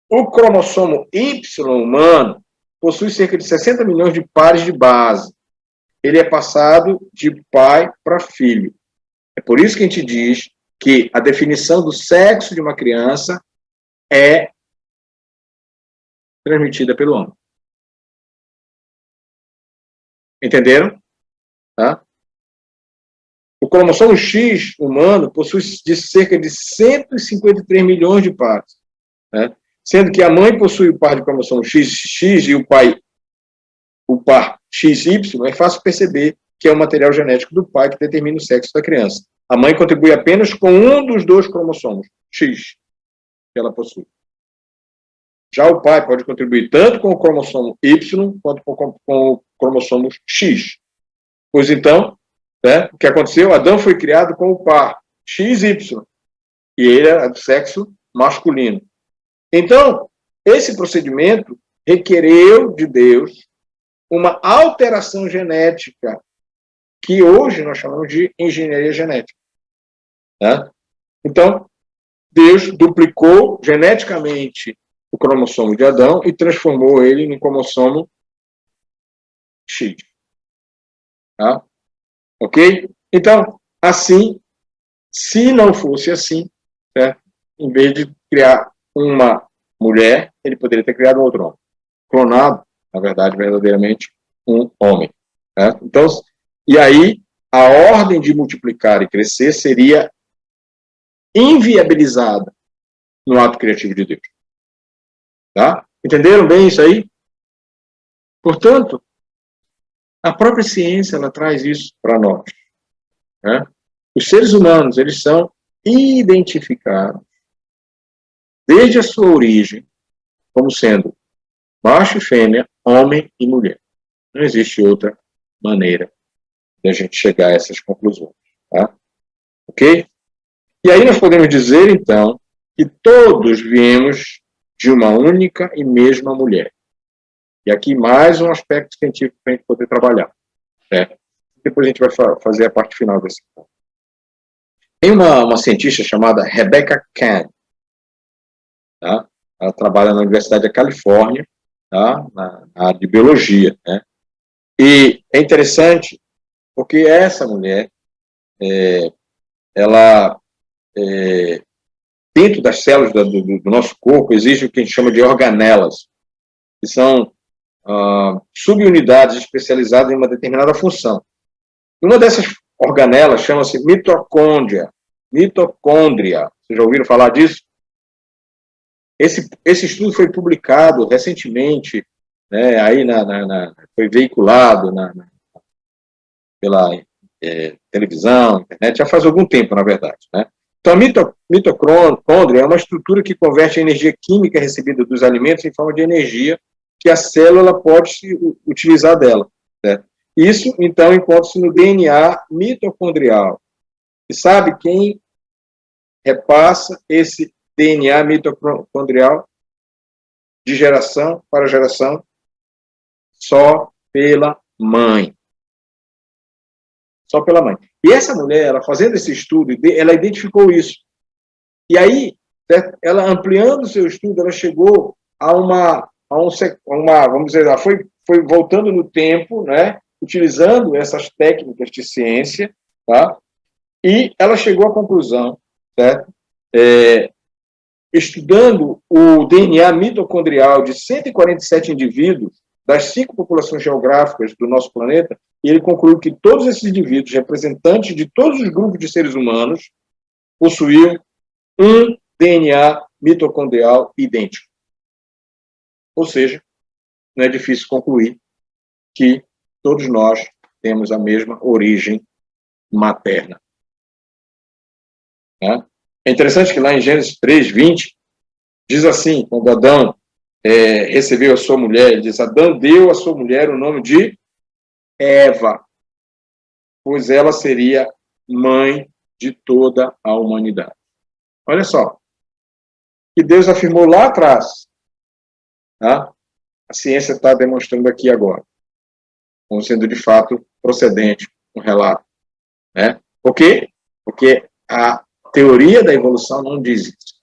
O cromossomo Y humano possui cerca de 60 milhões de pares de base. Ele é passado de pai para filho. É por isso que a gente diz que a definição do sexo de uma criança é transmitida pelo homem. Entenderam? Tá? O cromossomo X humano possui de cerca de 153 milhões de pares, né? Sendo que a mãe possui o par de cromossomo XX e o par XY. É fácil perceber que é o material genético do pai que determina o sexo da criança. A mãe contribui apenas com um dos dois cromossomos, X, que ela possui. Já o pai pode contribuir tanto com o cromossomo Y quanto com o cromossomo X. Pois então, né, o que aconteceu? Adão foi criado com o par XY, e ele era do sexo masculino. Então, esse procedimento requereu de Deus uma alteração genética, que hoje nós chamamos de engenharia genética. Né? Então, Deus duplicou geneticamente o cromossomo de Adão e transformou ele no cromossomo X. Tá? Ok? Então, assim, se não fosse assim, né, em vez de criar uma mulher, ele poderia ter criado outro homem. Clonado, na verdade, verdadeiramente, um homem. Né? Então, e aí, a ordem de multiplicar e crescer seria inviabilizada no ato criativo de Deus. Tá? Entenderam bem isso aí? Portanto, a própria ciência ela traz isso para nós. Né? Os seres humanos eles são identificados desde a sua origem como sendo macho e fêmea, homem e mulher. Não existe outra maneira de a gente chegar a essas conclusões. Tá? Ok? E aí nós podemos dizer, então, que todos viemos de uma única e mesma mulher. E aqui mais um aspecto científico para a gente poder trabalhar. Né? Depois a gente vai fazer a parte final desse ponto. Tem uma cientista chamada Rebecca Cann. Tá? Ela trabalha na Universidade da Califórnia, tá? na área de biologia. Né? E é interessante porque essa mulher, dentro das células do nosso corpo, existe o que a gente chama de organelas, que são subunidades especializadas em uma determinada função. Uma dessas organelas chama-se mitocôndria. Mitocôndria. Vocês já ouviram falar disso? Esse estudo foi publicado recentemente, né, aí foi veiculado pela televisão, internet, já faz algum tempo, na verdade. Né? Então, a mitocôndria é uma estrutura que converte a energia química recebida dos alimentos em forma de energia que a célula pode se utilizar dela. Certo? Isso, então, encontra-se no DNA mitocondrial. E sabe quem repassa esse DNA mitocondrial de geração para geração? Só pela mãe. Só pela mãe. E essa mulher, ela fazendo esse estudo, ela identificou isso. E aí, certo? Ela ampliando o seu estudo, ela chegou a vamos dizer, ela foi voltando no tempo, né? Utilizando essas técnicas de ciência, tá? E ela chegou à conclusão, certo? Estudando o DNA mitocondrial de 147 indivíduos das 5 populações geográficas do nosso planeta, e ele concluiu que todos esses indivíduos, representantes de todos os grupos de seres humanos, possuíam um DNA mitocondrial idêntico. Ou seja, não é difícil concluir que todos nós temos a mesma origem materna. É interessante que lá em Gênesis 3:20, diz assim, quando Adão recebeu a sua mulher, ele diz, Adão deu à sua mulher o nome de Eva, pois ela seria mãe de toda a humanidade. Olha só, que Deus afirmou lá atrás, tá? A ciência está demonstrando aqui agora, como sendo de fato procedente um relato, né? Por quê? Porque a teoria da evolução não diz isso,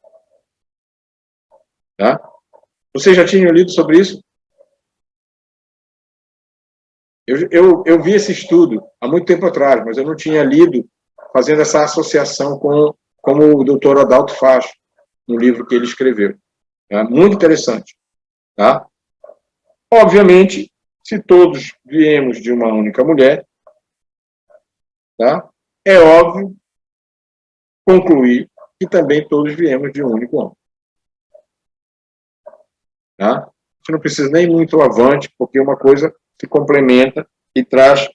tá? Você já tinha lido sobre isso? Eu vi esse estudo há muito tempo atrás, mas eu não tinha lido fazendo essa associação com como o Dr. Adalto faz no livro que ele escreveu. É muito interessante, tá? Obviamente, se todos viemos de uma única mulher, tá? É óbvio concluir que também todos viemos de um único homem. Tá? A gente não precisa nem muito avante, porque uma coisa se complementa e traz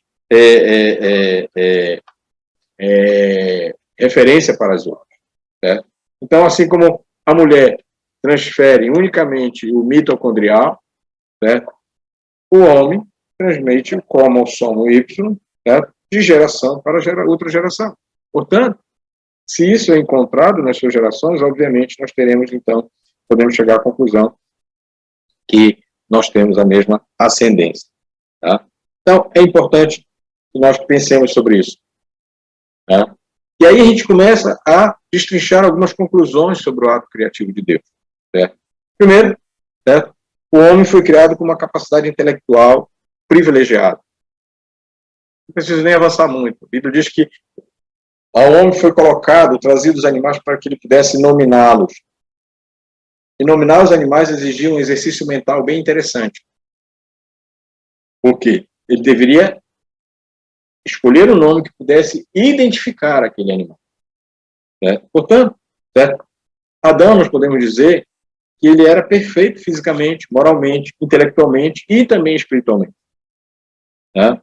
referência para as outras. Certo? Então, assim como a mulher transfere unicamente o mitocondrial, certo? O homem transmite o cromossomo Y, certo? De geração para outra geração. Portanto, se isso é encontrado nas suas gerações, obviamente nós teremos, então, podemos chegar à conclusão que nós temos a mesma ascendência. Tá? Então, é importante que nós pensemos sobre isso. Tá? E aí a gente começa a destrinchar algumas conclusões sobre o ato criativo de Deus. Certo? Primeiro, certo? O homem foi criado com uma capacidade intelectual privilegiada. Não preciso nem avançar muito. A Bíblia diz que ao homem foi colocado, trazido os animais para que ele pudesse nominá-los. E nominar os animais exigia um exercício mental bem interessante. Por quê? Ele deveria escolher um nome que pudesse identificar aquele animal. Certo? Portanto, certo? Adão, nós podemos dizer que ele era perfeito fisicamente, moralmente, intelectualmente e também espiritualmente. Tá?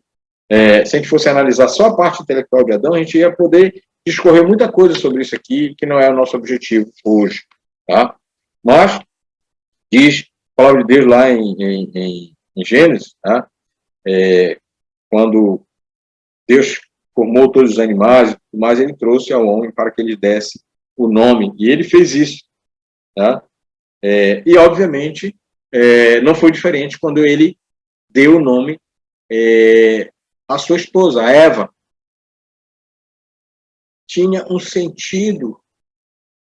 Se a gente fosse analisar só a parte intelectual de Adão, a gente ia poder discorrer muita coisa sobre isso aqui, que não é o nosso objetivo hoje. Tá? Mas, diz a palavra de Deus lá em Gênesis, tá? Quando Deus formou todos os animais, mas ele trouxe ao homem para que ele desse o nome, e ele fez isso. Tá? E, obviamente, não foi diferente quando ele deu o nome à sua esposa, a Eva. Tinha um sentido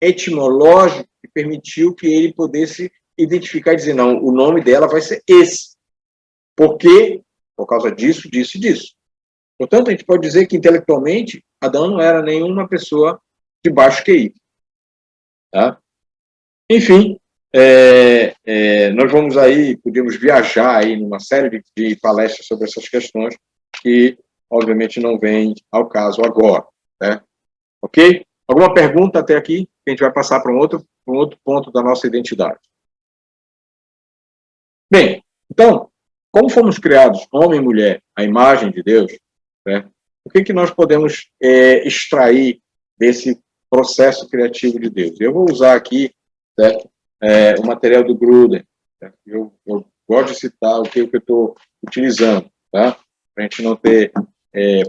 etimológico que permitiu que ele pudesse identificar e dizer, não, o nome dela vai ser esse. Por quê? Por causa disso, disso e disso. Portanto, a gente pode dizer que, intelectualmente, Adão não era nenhuma pessoa de baixo QI. Tá? Enfim, nós vamos aí, podemos viajar aí numa série de palestras sobre essas questões que, obviamente, não vem ao caso agora. Né? Ok? Alguma pergunta até aqui? A gente vai passar para um outro ponto da nossa identidade. Bem, então, como fomos criados, homem e mulher, à imagem de Deus, né, o que nós podemos extrair desse processo criativo de Deus? Eu vou usar aqui, certo? O material do Gruden. Certo? Eu gosto de citar o que eu estou utilizando, tá? Para a gente não ter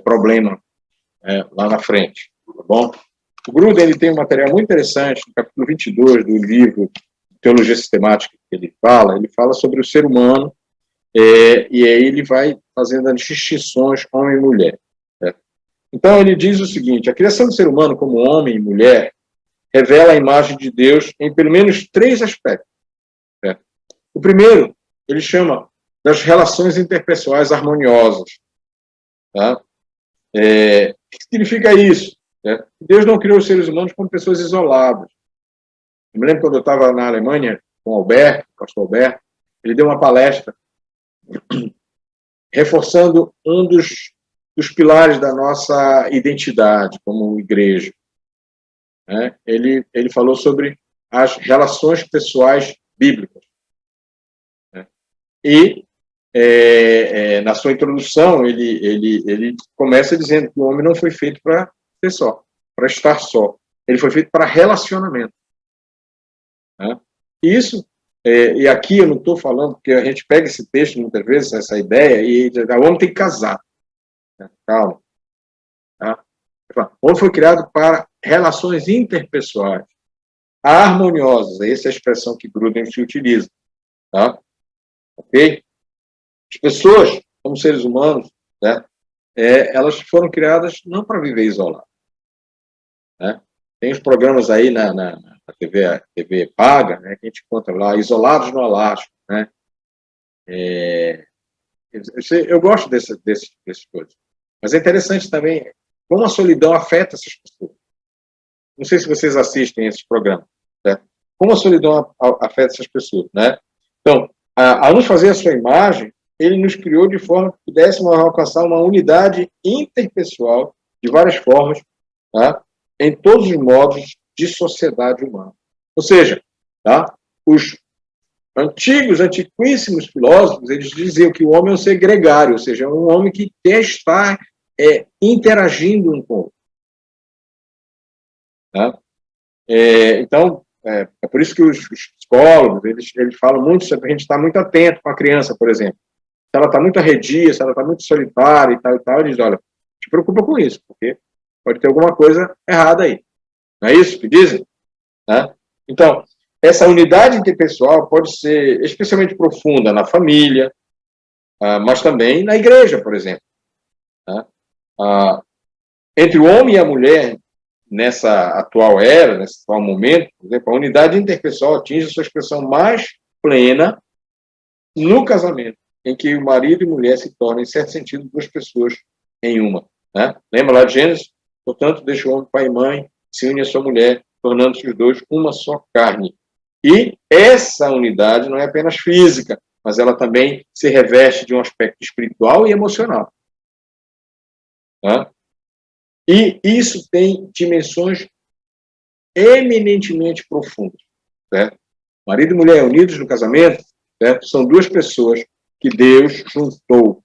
problema lá na frente, tá bom? O Gruden ele tem um material muito interessante, no capítulo 22 do livro Teologia Sistemática, que ele fala sobre o ser humano, e aí ele vai fazendo as distinções homem e mulher. Certo? Então ele diz o seguinte, a criação do ser humano como homem e mulher revela a imagem de Deus em pelo menos 3 aspectos. Certo? O primeiro, ele chama das relações interpessoais harmoniosas. Tá? O que significa isso? Certo? Deus não criou os seres humanos como pessoas isoladas. Eu me lembro quando eu estava na Alemanha com o Alberto, o pastor Alberto, ele deu uma palestra reforçando um dos pilares da nossa identidade como igreja. Né? Ele falou sobre as relações pessoais bíblicas. Né? E, na sua introdução, ele começa dizendo que o homem não foi feito para ser só, para estar só. Ele foi feito para relacionamento. Né? Isso, e aqui eu não estou falando, porque a gente pega esse texto muitas vezes, essa ideia, e o homem tem que casar. Né? Calma. Tá? O homem foi criado para relações interpessoais, harmoniosas. Essa é a expressão que Gruden se utiliza. Tá? Ok? As pessoas, como seres humanos, né, elas foram criadas não para viver isoladas. Né? Tem os programas aí na TV paga, né, que a gente encontra lá, Isolados no Alasca. Né? Eu gosto dessas coisas. Mas é interessante também como a solidão afeta essas pessoas. Não sei se vocês assistem esses programas. Né? Como a solidão afeta essas pessoas. Né? Então, ao nos fazer a sua imagem, ele nos criou de forma que pudéssemos alcançar uma unidade interpessoal de várias formas, tá? Em todos os modos de sociedade humana. Ou seja, tá? Os antiquíssimos filósofos, eles diziam que o homem é um ser gregário, ou seja, um homem que quer estar interagindo um com o outro. Tá? Então, é por isso que os psicólogos, eles falam muito sobre a gente estar muito atento com a criança, por exemplo. Se ela está muito arredia, se ela está muito solitária e tal, eles dizem, olha, te preocupa com isso, porque pode ter alguma coisa errada aí. Não é isso que dizem? Né? Então, essa unidade interpessoal pode ser especialmente profunda na família, mas também na igreja, por exemplo. Né? Entre o homem e a mulher, nessa atual era, nesse atual momento, por exemplo, a unidade interpessoal atinge a sua expressão mais plena no casamento, em que o marido e mulher se tornam, em certo sentido, duas pessoas em uma. Né? Lembra lá de Gênesis? Portanto, deixa o homem pai e mãe, se une a sua mulher, tornando-se os dois uma só carne. E essa unidade não é apenas física, mas ela também se reveste de um aspecto espiritual e emocional. Tá? E isso tem dimensões eminentemente profundas. Certo? Marido e mulher unidos no casamento, certo? São duas pessoas que Deus juntou.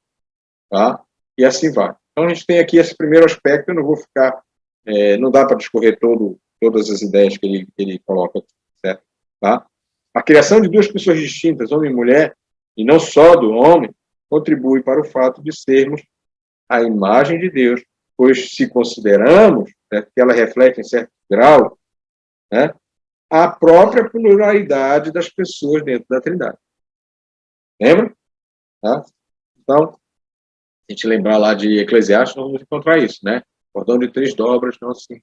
Tá? E assim vai. Então, a gente tem aqui esse primeiro aspecto, eu não vou ficar... não dá para discorrer todas as ideias que ele coloca aqui. Certo? Tá? A criação de duas pessoas distintas, homem e mulher, e não só do homem, contribui para o fato de sermos a imagem de Deus, pois se consideramos, né, que ela reflete em certo grau, né, a própria pluralidade das pessoas dentro da Trindade. Lembra? Tá? Então, se a gente lembrar lá de Eclesiastes, nós vamos encontrar isso, né? O cordão de 3 dobras não se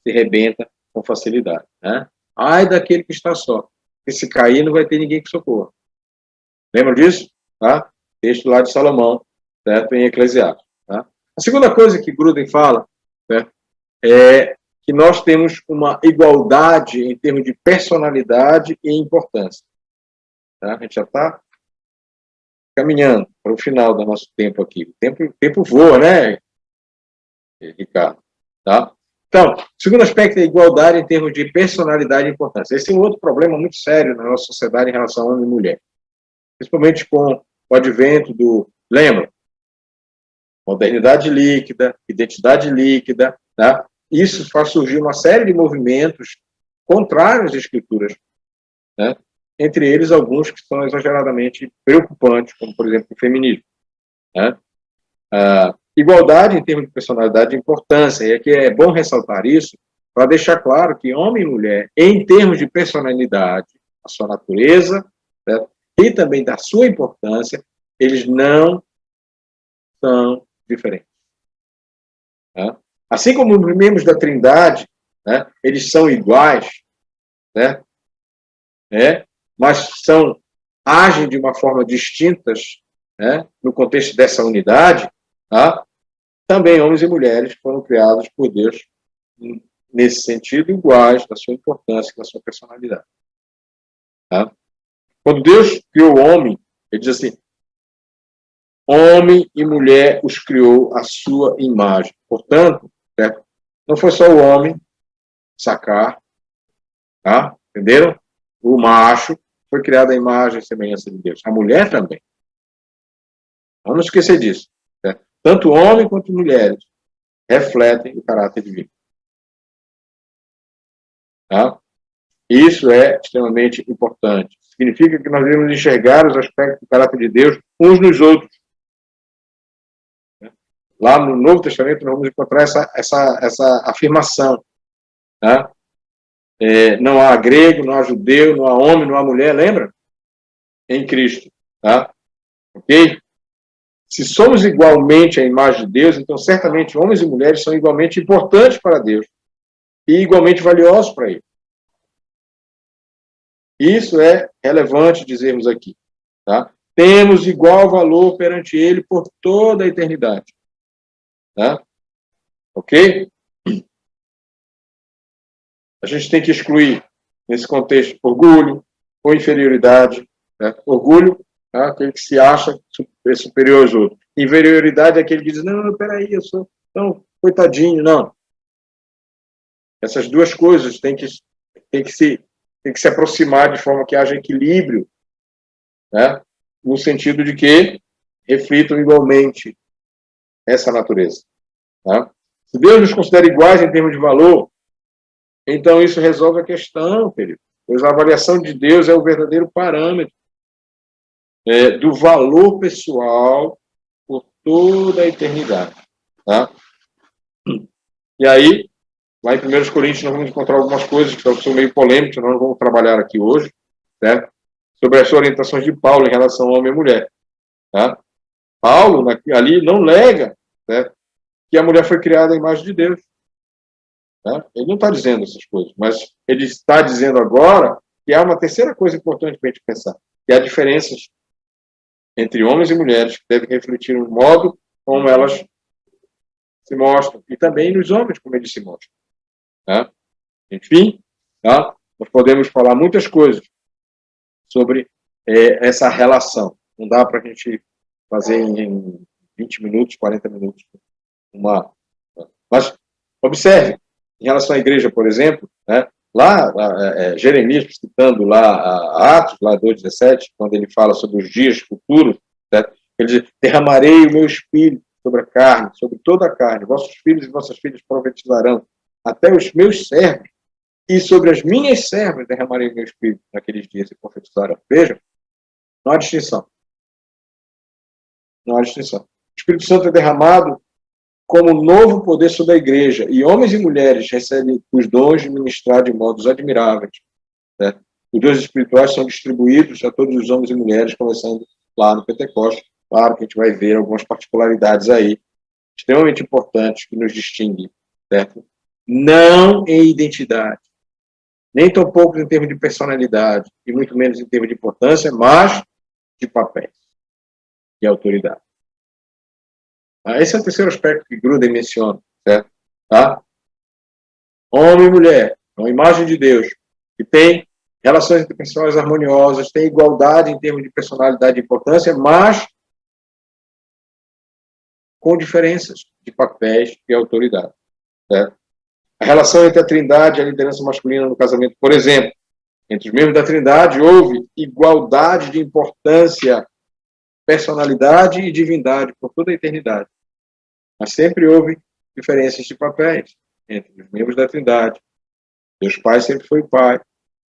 rebenta com facilidade, né? Ai daquele que está só, porque se cair não vai ter ninguém que socorra. Lembra disso? Tá? Texto lá de Salomão, certo? Em Eclesiastes. Tá? A segunda coisa que Gruden fala, certo? É que nós temos uma igualdade em termos de personalidade e importância. Tá? A gente já está caminhando para o final do nosso tempo aqui. O tempo voa, né, Ricardo? Tá? Então, o segundo aspecto é a igualdade em termos de personalidade e importância. Esse é um outro problema muito sério na nossa sociedade em relação a homem e mulher. Principalmente com o advento do... Lembra? Modernidade líquida, identidade líquida, tá? Isso faz surgir uma série de movimentos contrários às escrituras, né? Entre eles alguns que são exageradamente preocupantes, como, por exemplo, o feminismo. Né? Igualdade em termos de personalidade e importância, e aqui é bom ressaltar isso, para deixar claro que homem e mulher, em termos de personalidade, a sua natureza, certo? E também da sua importância, eles não são diferentes. Né? Assim como os membros da Trindade, né, eles são iguais, né, mas agem de uma forma distintas, né, no contexto dessa unidade, tá? Também homens e mulheres foram criados por Deus nesse sentido, iguais da sua importância e da sua personalidade. Tá? Quando Deus criou o homem, ele diz assim, homem e mulher os criou à sua imagem. Portanto, certo? Não foi só o homem sacar, tá? Entenderam? O macho foi criado à imagem e semelhança de Deus. A mulher também. Vamos esquecer disso. Certo? Tanto homem quanto mulheres refletem o caráter divino. Tá? Isso é extremamente importante. Significa que nós devemos enxergar os aspectos do caráter de Deus uns nos outros. Lá no Novo Testamento nós vamos encontrar essa afirmação. Tá? Não há grego, não há judeu, não há homem, não há mulher, lembra? Em Cristo. Tá? Ok? Se somos igualmente a imagem de Deus, então certamente homens e mulheres são igualmente importantes para Deus e igualmente valiosos para Ele. Isso é relevante dizermos aqui. Tá? Temos igual valor perante Ele por toda a eternidade. Tá? Ok? A gente tem que excluir, nesse contexto, orgulho ou inferioridade. Né? Orgulho, tá? Aquele que se acha superior aos outros. Inferioridade é aquele que diz, não, peraí, eu sou tão coitadinho. Não. Essas duas coisas têm que se aproximar de forma que haja equilíbrio, né? No sentido de que reflitam igualmente essa natureza. Tá? Se Deus nos considera iguais em termos de valor, então isso resolve a questão, querido. Pois a avaliação de Deus é o verdadeiro parâmetro do valor pessoal por toda a eternidade. Tá? E aí, lá em 1 Coríntios, nós vamos encontrar algumas coisas que são meio polêmicas, nós não vamos trabalhar aqui hoje, certo? Sobre as orientações de Paulo em relação ao homem e mulher. Tá? Paulo, ali, não nega, certo? Que a mulher foi criada à imagem de Deus. Tá? Ele não está dizendo essas coisas, mas ele está dizendo agora que há uma terceira coisa importante para a gente pensar, que há diferenças entre homens e mulheres que devem refletir no modo como elas se mostram, e também nos homens como eles se mostram. Tá? Enfim, tá? Nós podemos falar muitas coisas sobre essa relação. Não dá para a gente fazer em 20 minutos, 40 minutos. Mas observe, em relação à igreja, por exemplo, né? Lá, Jeremias, citando lá Atos, lá 2,17, quando ele fala sobre os dias futuros, certo? Ele diz, derramarei o meu espírito sobre a carne, sobre toda a carne, vossos filhos e vossas filhas profetizarão, até os meus servos, e sobre as minhas servas derramarei o meu espírito naqueles dias e profetizarão. Vejam, não há distinção. Não há distinção. O Espírito Santo é derramado como novo poder sobre a igreja, e homens e mulheres recebem os dons de ministrar de modos admiráveis. Né? Os dons espirituais são distribuídos a todos os homens e mulheres, começando lá no Pentecostes. Claro que a gente vai ver algumas particularidades aí, extremamente importantes, que nos distinguem, certo? Não em identidade, nem tão pouco em termos de personalidade, e muito menos em termos de importância, mas de papéis e autoridade. Esse é o terceiro aspecto que Gruden menciona, certo? Tá? Homem e mulher, uma imagem de Deus, que tem relações interpessoais harmoniosas, tem igualdade em termos de personalidade e importância, mas com diferenças de papéis e autoridade. Certo? A relação entre a Trindade e a liderança masculina no casamento, por exemplo, entre os membros da Trindade houve igualdade de importância, personalidade e divindade por toda a eternidade. Mas sempre houve diferenças de papéis entre os membros da Trindade. Deus Pai sempre foi o Pai,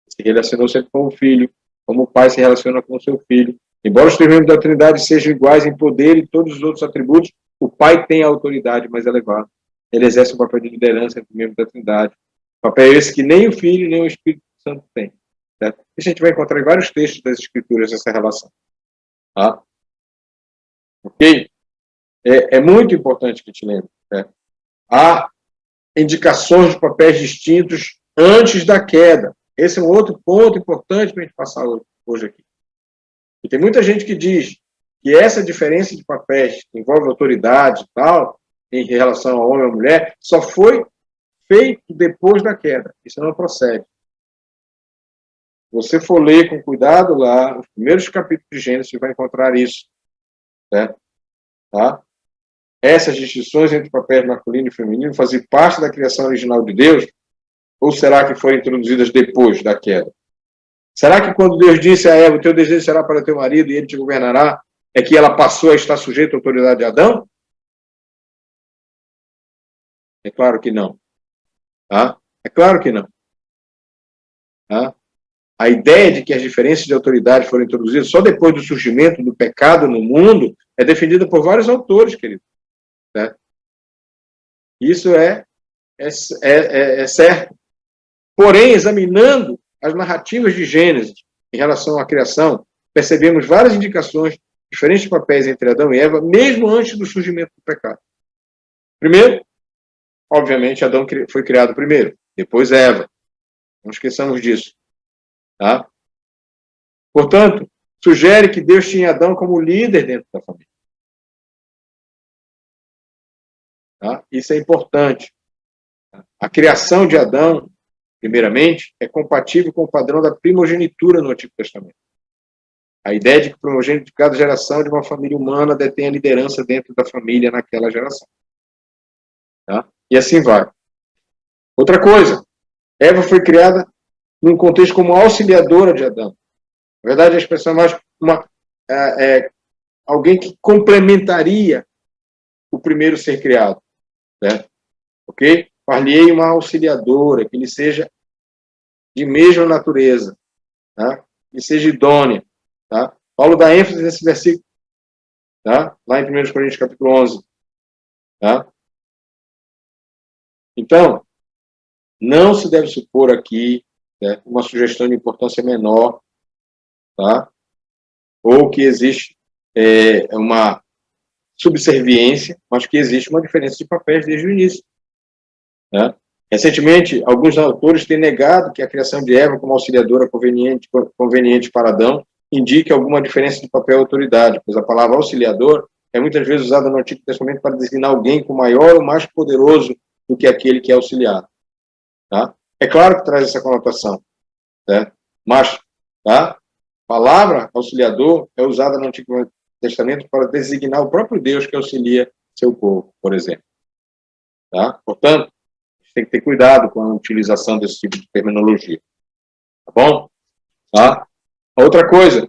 se relacionou sempre com o Filho, como o Pai se relaciona com o seu Filho. Embora os três membros da Trindade sejam iguais em poder e todos os outros atributos, o Pai tem a autoridade mais elevada. Ele exerce um papel de liderança entre os membros da Trindade. Papel esse que nem o Filho nem o Espírito Santo tem. Certo? Isso a gente vai encontrar em vários textos das Escrituras essa relação. Tá? Ok? É muito importante que te lembre. Certo? Há indicações de papéis distintos antes da queda. Esse é um outro ponto importante para a gente passar hoje aqui. E tem muita gente que diz que essa diferença de papéis que envolve autoridade e tal, em relação ao homem e à mulher, só foi feito depois da queda. Isso não procede. Você for ler com cuidado lá, os primeiros capítulos de Gênesis, você vai encontrar isso. Certo? Tá? Essas distinções entre papéis masculino e feminino faziam parte da criação original de Deus? Ou será que foram introduzidas depois da queda? Será que quando Deus disse a Eva, o teu desejo será para teu marido e ele te governará, é que ela passou a estar sujeita à autoridade de Adão? É claro que não. Tá? É claro que não. Tá? A ideia de que as diferenças de autoridade foram introduzidas só depois do surgimento do pecado no mundo é defendida por vários autores, querido. Né? Isso é certo. Porém, examinando as narrativas de Gênesis em relação à criação, percebemos várias indicações de diferentes papéis entre Adão e Eva, mesmo antes do surgimento do pecado. Primeiro, obviamente, Adão foi criado primeiro, depois Eva. Não esqueçamos disso. Tá? Portanto, sugere que Deus tinha Adão como líder dentro da família. Tá? Isso é importante. A criação de Adão, primeiramente, é compatível com o padrão da primogenitura no Antigo Testamento. A ideia de que o primogênito de cada geração de uma família humana detém a liderança dentro da família naquela geração. Tá? E assim vai. Outra coisa, Eva foi criada num contexto como auxiliadora de Adão. Na verdade, a expressão é mais alguém que complementaria o primeiro ser criado. Certo? Ok? Far-lhe-ei uma auxiliadora, que lhe seja de mesma natureza, tá? Que seja idônea. Tá? Paulo dá ênfase nesse versículo, tá? Lá em 1 Coríntios capítulo 11. Tá? Então, não se deve supor aqui, né, uma sugestão de importância menor, tá? Ou que existe uma subserviência, mas que existe uma diferença de papéis desde o início. Né? Recentemente, alguns autores têm negado que a criação de Eva como auxiliadora conveniente para Adão indique alguma diferença de papel e autoridade, pois a palavra auxiliador é muitas vezes usada no Antigo Testamento para designar alguém com maior ou mais poderoso do que aquele que é auxiliado. Tá? É claro que traz essa conotação, certo? Mas tá? A palavra auxiliador é usada no Antigo Testamento para designar o próprio Deus que auxilia seu povo, por exemplo. Tá? Portanto, a gente tem que ter cuidado com a utilização desse tipo de terminologia. Tá bom? Tá? Outra coisa,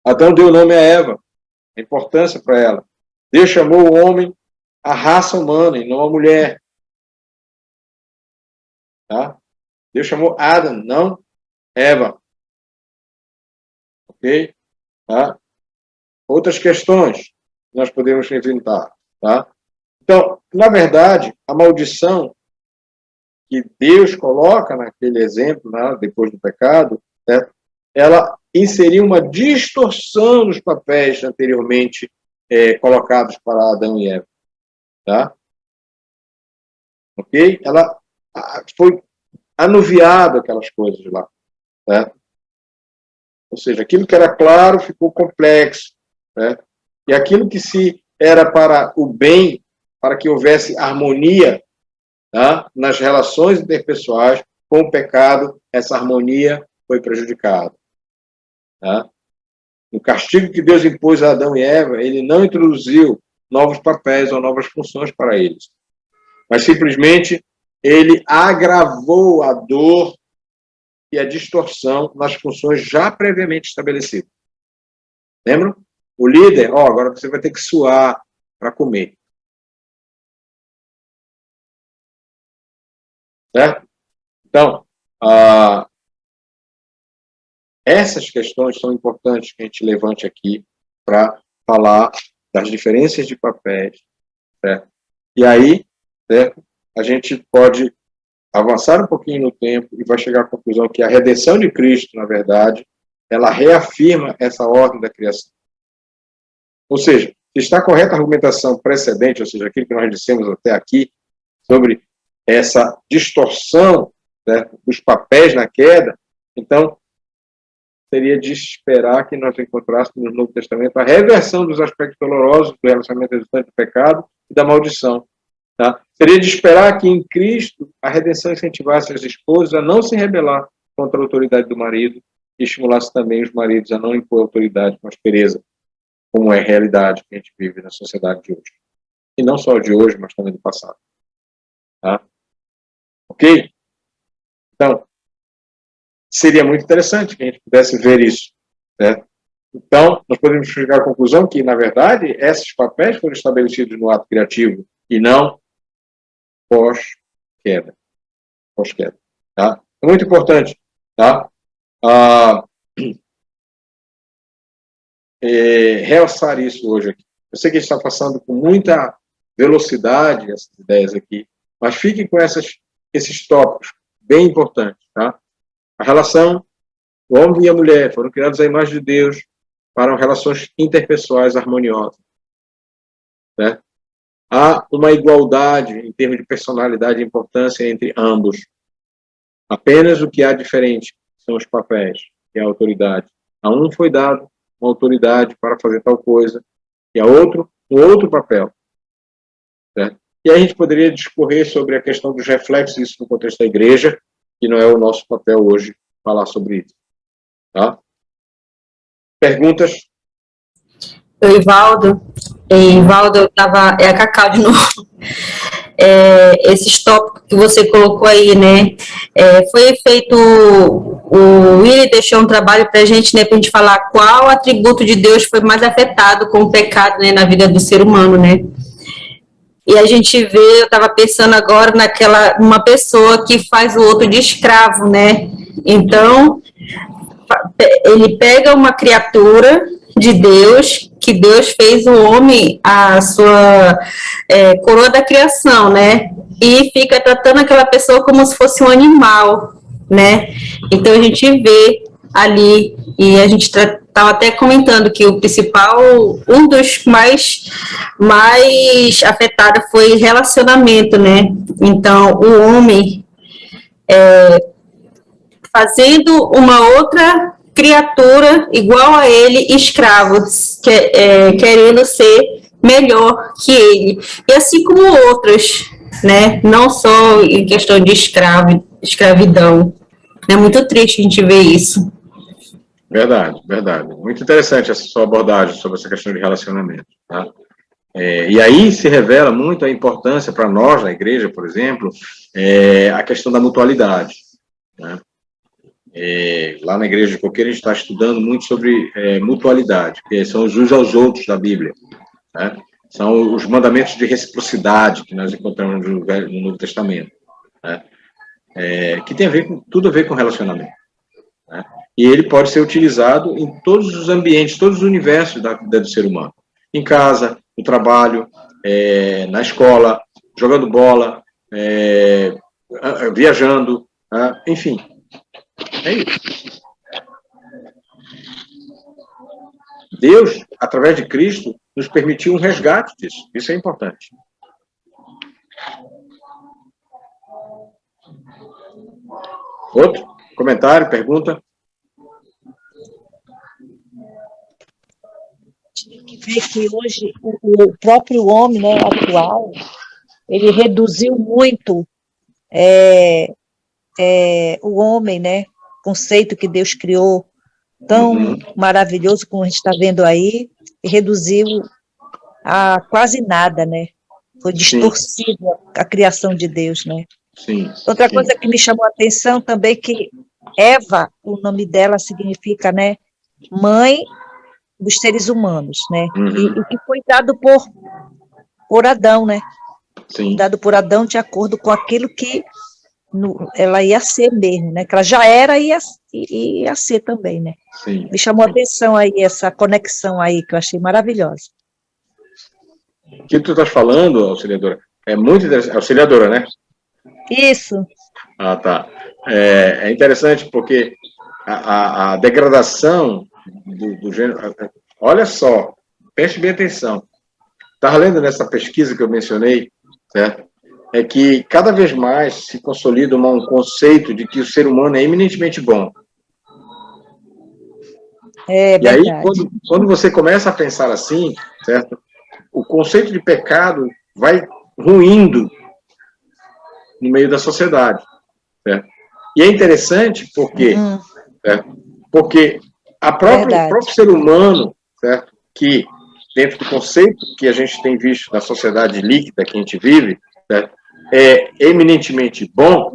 Adão deu nome a Eva, a importância para ela. Deus chamou o homem a raça humana e não a mulher. Tá? Deus chamou Adam, não Eva. Ok? Tá? Outras questões que nós podemos enfrentar. Tá? Então, na verdade, a maldição que Deus coloca naquele exemplo, né, depois do pecado, certo? Ela inseriu uma distorção nos papéis anteriormente colocados para Adão e Eva. Tá? Ok? Ela foi anuviado aquelas coisas lá. Certo? Ou seja, aquilo que era claro ficou complexo. Certo? E aquilo que se era para o bem, para que houvesse harmonia, tá? Nas relações interpessoais, com o pecado, essa harmonia foi prejudicada. Tá? No castigo que Deus impôs a Adão e Eva, ele não introduziu novos papéis ou novas funções para eles, mas simplesmente ele agravou a dor e a distorção nas funções já previamente estabelecidas. Lembram? O líder, agora você vai ter que suar para comer. Certo? Então, essas questões são importantes que a gente levante aqui para falar das diferenças de papéis. Certo? E aí, certo? A gente pode avançar um pouquinho no tempo e vai chegar à conclusão que a redenção de Cristo, na verdade, ela reafirma essa ordem da criação. Ou seja, se está correta a argumentação precedente, ou seja, aquilo que nós dissemos até aqui, sobre essa distorção, certo, dos papéis na queda, então seria de esperar que nós encontrássemos no Novo Testamento a reversão dos aspectos dolorosos do relacionamento resultante do pecado e da maldição. Tá? Seria de esperar que em Cristo a redenção incentivasse as esposas a não se rebelar contra a autoridade do marido e estimulasse também os maridos a não impor autoridade com aspereza, como é a realidade que a gente vive na sociedade de hoje. E não só de hoje, mas também do passado. Tá? Ok? Então, seria muito interessante que a gente pudesse ver isso. Né? Então, nós podemos chegar à conclusão que, na verdade, esses papéis foram estabelecidos no ato criativo e não pós-queda. Pós-queda. Tá? É muito importante. Tá? Realçar isso hoje aqui. Eu sei que a gente está passando por muita velocidade essas ideias aqui, mas fiquem com esses tópicos bem importantes, tá? A relação, o homem e a mulher foram criados à imagem de Deus para relações interpessoais harmoniosas, né? Há uma igualdade em termos de personalidade e importância entre ambos. Apenas o que há diferente são os papéis e a autoridade. A um foi dado uma autoridade para fazer tal coisa, e a outro um outro papel. Certo? E a gente poderia discorrer sobre a questão dos reflexos disso no contexto da igreja, que não é o nosso papel hoje falar sobre isso. Tá? Perguntas? Oi, Ivaldo, é a Cacau de novo. Esses tópicos que você colocou aí, né? Foi feito, o Willi deixou um trabalho para a gente, né? Para a gente falar qual atributo de Deus foi mais afetado com o pecado, né? Na vida do ser humano, né? E a gente vê, eu estava pensando agora uma pessoa que faz o outro de escravo, né? Então, ele pega uma criatura de Deus, que Deus fez o homem a sua coroa da criação, né? E fica tratando aquela pessoa como se fosse um animal, né? Então a gente vê ali, e a gente estava até comentando que o principal, um dos mais afetados foi relacionamento, né? Então o homem fazendo uma outra criatura igual a ele, escravos, querendo ser melhor que ele. E assim como outros, né? Não só em questão de escravidão. É muito triste a gente ver isso. Verdade, verdade. Muito interessante essa sua abordagem sobre essa questão de relacionamento. Tá? E aí se revela muito a importância para nós, na igreja, por exemplo, a questão da mutualidade. Né? Lá na igreja de Coqueiro a gente está estudando muito sobre mutualidade, que são os uns aos outros da Bíblia, né? São os mandamentos de reciprocidade que nós encontramos no Novo Testamento, né? Que tem tudo a ver com relacionamento, né? E ele pode ser utilizado em todos os ambientes, todos os universos da vida do ser humano, em casa, no trabalho, na escola, jogando bola, viajando, enfim. É isso. Deus, através de Cristo, nos permitiu um resgate disso. Isso é importante. Outro comentário, pergunta? Tem que ver que hoje o próprio homem, né, atual, ele reduziu muito o homem, né, conceito que Deus criou, tão maravilhoso como a gente está vendo aí, e reduziu a quase nada, né? Foi distorcido a criação de Deus, né? Sim. Outra coisa que me chamou a atenção também, que Eva, o nome dela significa, né, mãe dos seres humanos, né? E que foi dado por Adão, né? Sim. Dado por Adão de acordo com aquilo que ela ia ser mesmo, né? Que ela já era e ia ser também, né? Sim. Me chamou a atenção aí, essa conexão aí, que eu achei maravilhosa. O que tu estás falando, auxiliadora, é muito interessante. Auxiliadora, né? Isso. Ah, tá. É interessante porque a degradação do gênero... Olha só, preste bem atenção. Estava lendo nessa pesquisa que eu mencionei, certo? É que cada vez mais se consolida um conceito de que o ser humano é eminentemente bom. É verdade. E aí, quando você começa a pensar assim, certo? O conceito de pecado vai ruindo no meio da sociedade, certo? E é interessante porque, certo? Porque o próprio ser humano, certo? Que dentro do conceito que a gente tem visto na sociedade líquida que a gente vive, certo? É eminentemente bom,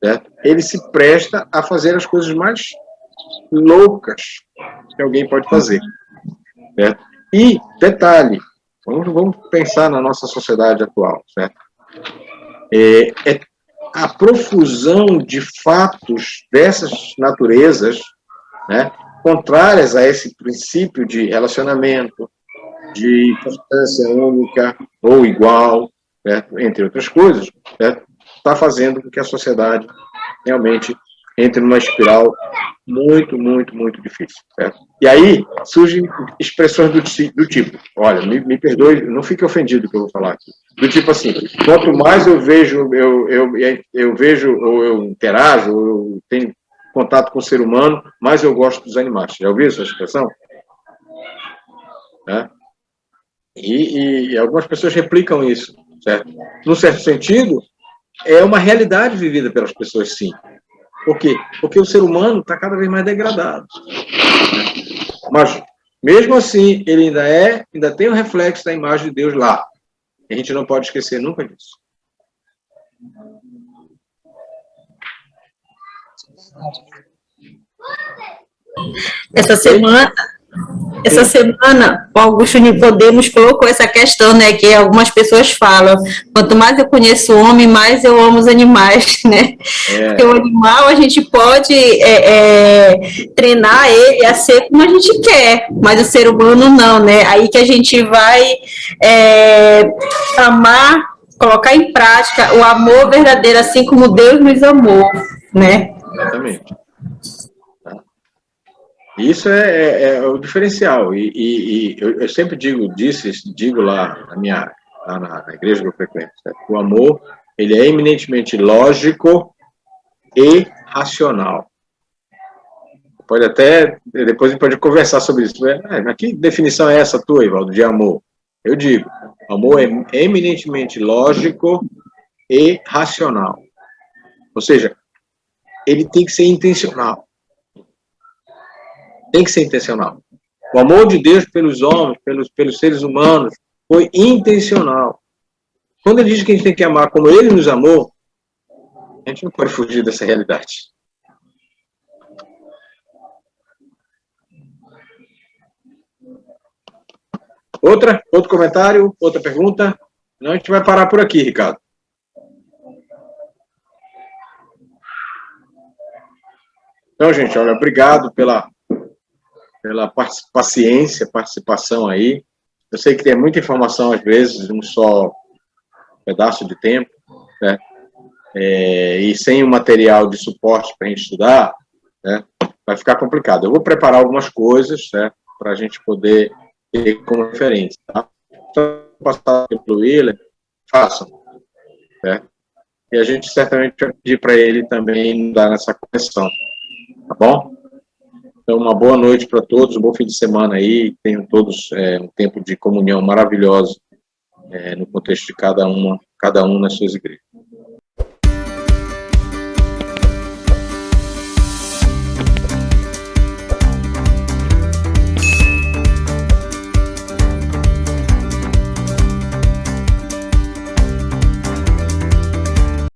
certo? Ele se presta a fazer as coisas mais loucas que alguém pode fazer, certo? E, detalhe, vamos pensar na nossa sociedade atual, certo? A profusão de fatos dessas naturezas, né, contrárias a esse princípio de relacionamento, de importância única ou igual, certo? Entre outras coisas, está fazendo com que a sociedade realmente entre numa espiral muito, muito, muito difícil, certo? E aí surgem expressões do tipo, olha, me perdoe, não fique ofendido que eu vou falar aqui, do tipo assim, quanto mais eu vejo, eu vejo, ou eu interajo, ou eu tenho contato com o ser humano, mais eu gosto dos animais. Já ouviu essa expressão? E algumas pessoas replicam isso, certo? Num certo sentido, é uma realidade vivida pelas pessoas, sim. Por quê? Porque o ser humano está cada vez mais degradado. Mas, mesmo assim, ele ainda tem o reflexo da imagem de Deus lá. A gente não pode esquecer nunca disso. Essa semana, o Augusto Nicodemos colocou essa questão, né, que algumas pessoas falam, quanto mais eu conheço o homem, mais eu amo os animais, né? Porque o animal, a gente pode treinar ele a ser como a gente quer, mas o ser humano não, né? Aí que a gente vai amar, colocar em prática o amor verdadeiro, assim como Deus nos amou, né? Exatamente. Isso é o diferencial. E eu sempre digo lá na igreja que eu frequento, certo? O amor, ele é eminentemente lógico e racional. Pode até, depois a gente pode conversar sobre isso. Mas que definição é essa tua, Ivaldo, de amor? Eu digo, amor é eminentemente lógico e racional. Ou seja, ele tem que ser intencional. Tem que ser intencional. O amor de Deus pelos homens, pelos seres humanos, foi intencional. Quando ele diz que a gente tem que amar como ele nos amou, a gente não pode fugir dessa realidade. Outro comentário? Outra pergunta? Não, a gente vai parar por aqui, Ricardo. Então, gente, olha, obrigado pela participação aí. Eu sei que tem muita informação, às vezes, num só pedaço de tempo, né? E sem o material de suporte para a gente estudar, né? Vai ficar complicado. Eu vou preparar algumas coisas, né, para a gente poder ter como referência, tá? Então, passar pelo Willer, façam, né? E a gente certamente vai pedir para ele também dar essa correção, tá bom? Então, uma boa noite para todos, um bom fim de semana aí, tenham todos um tempo de comunhão maravilhoso no contexto de cada um nas suas igrejas.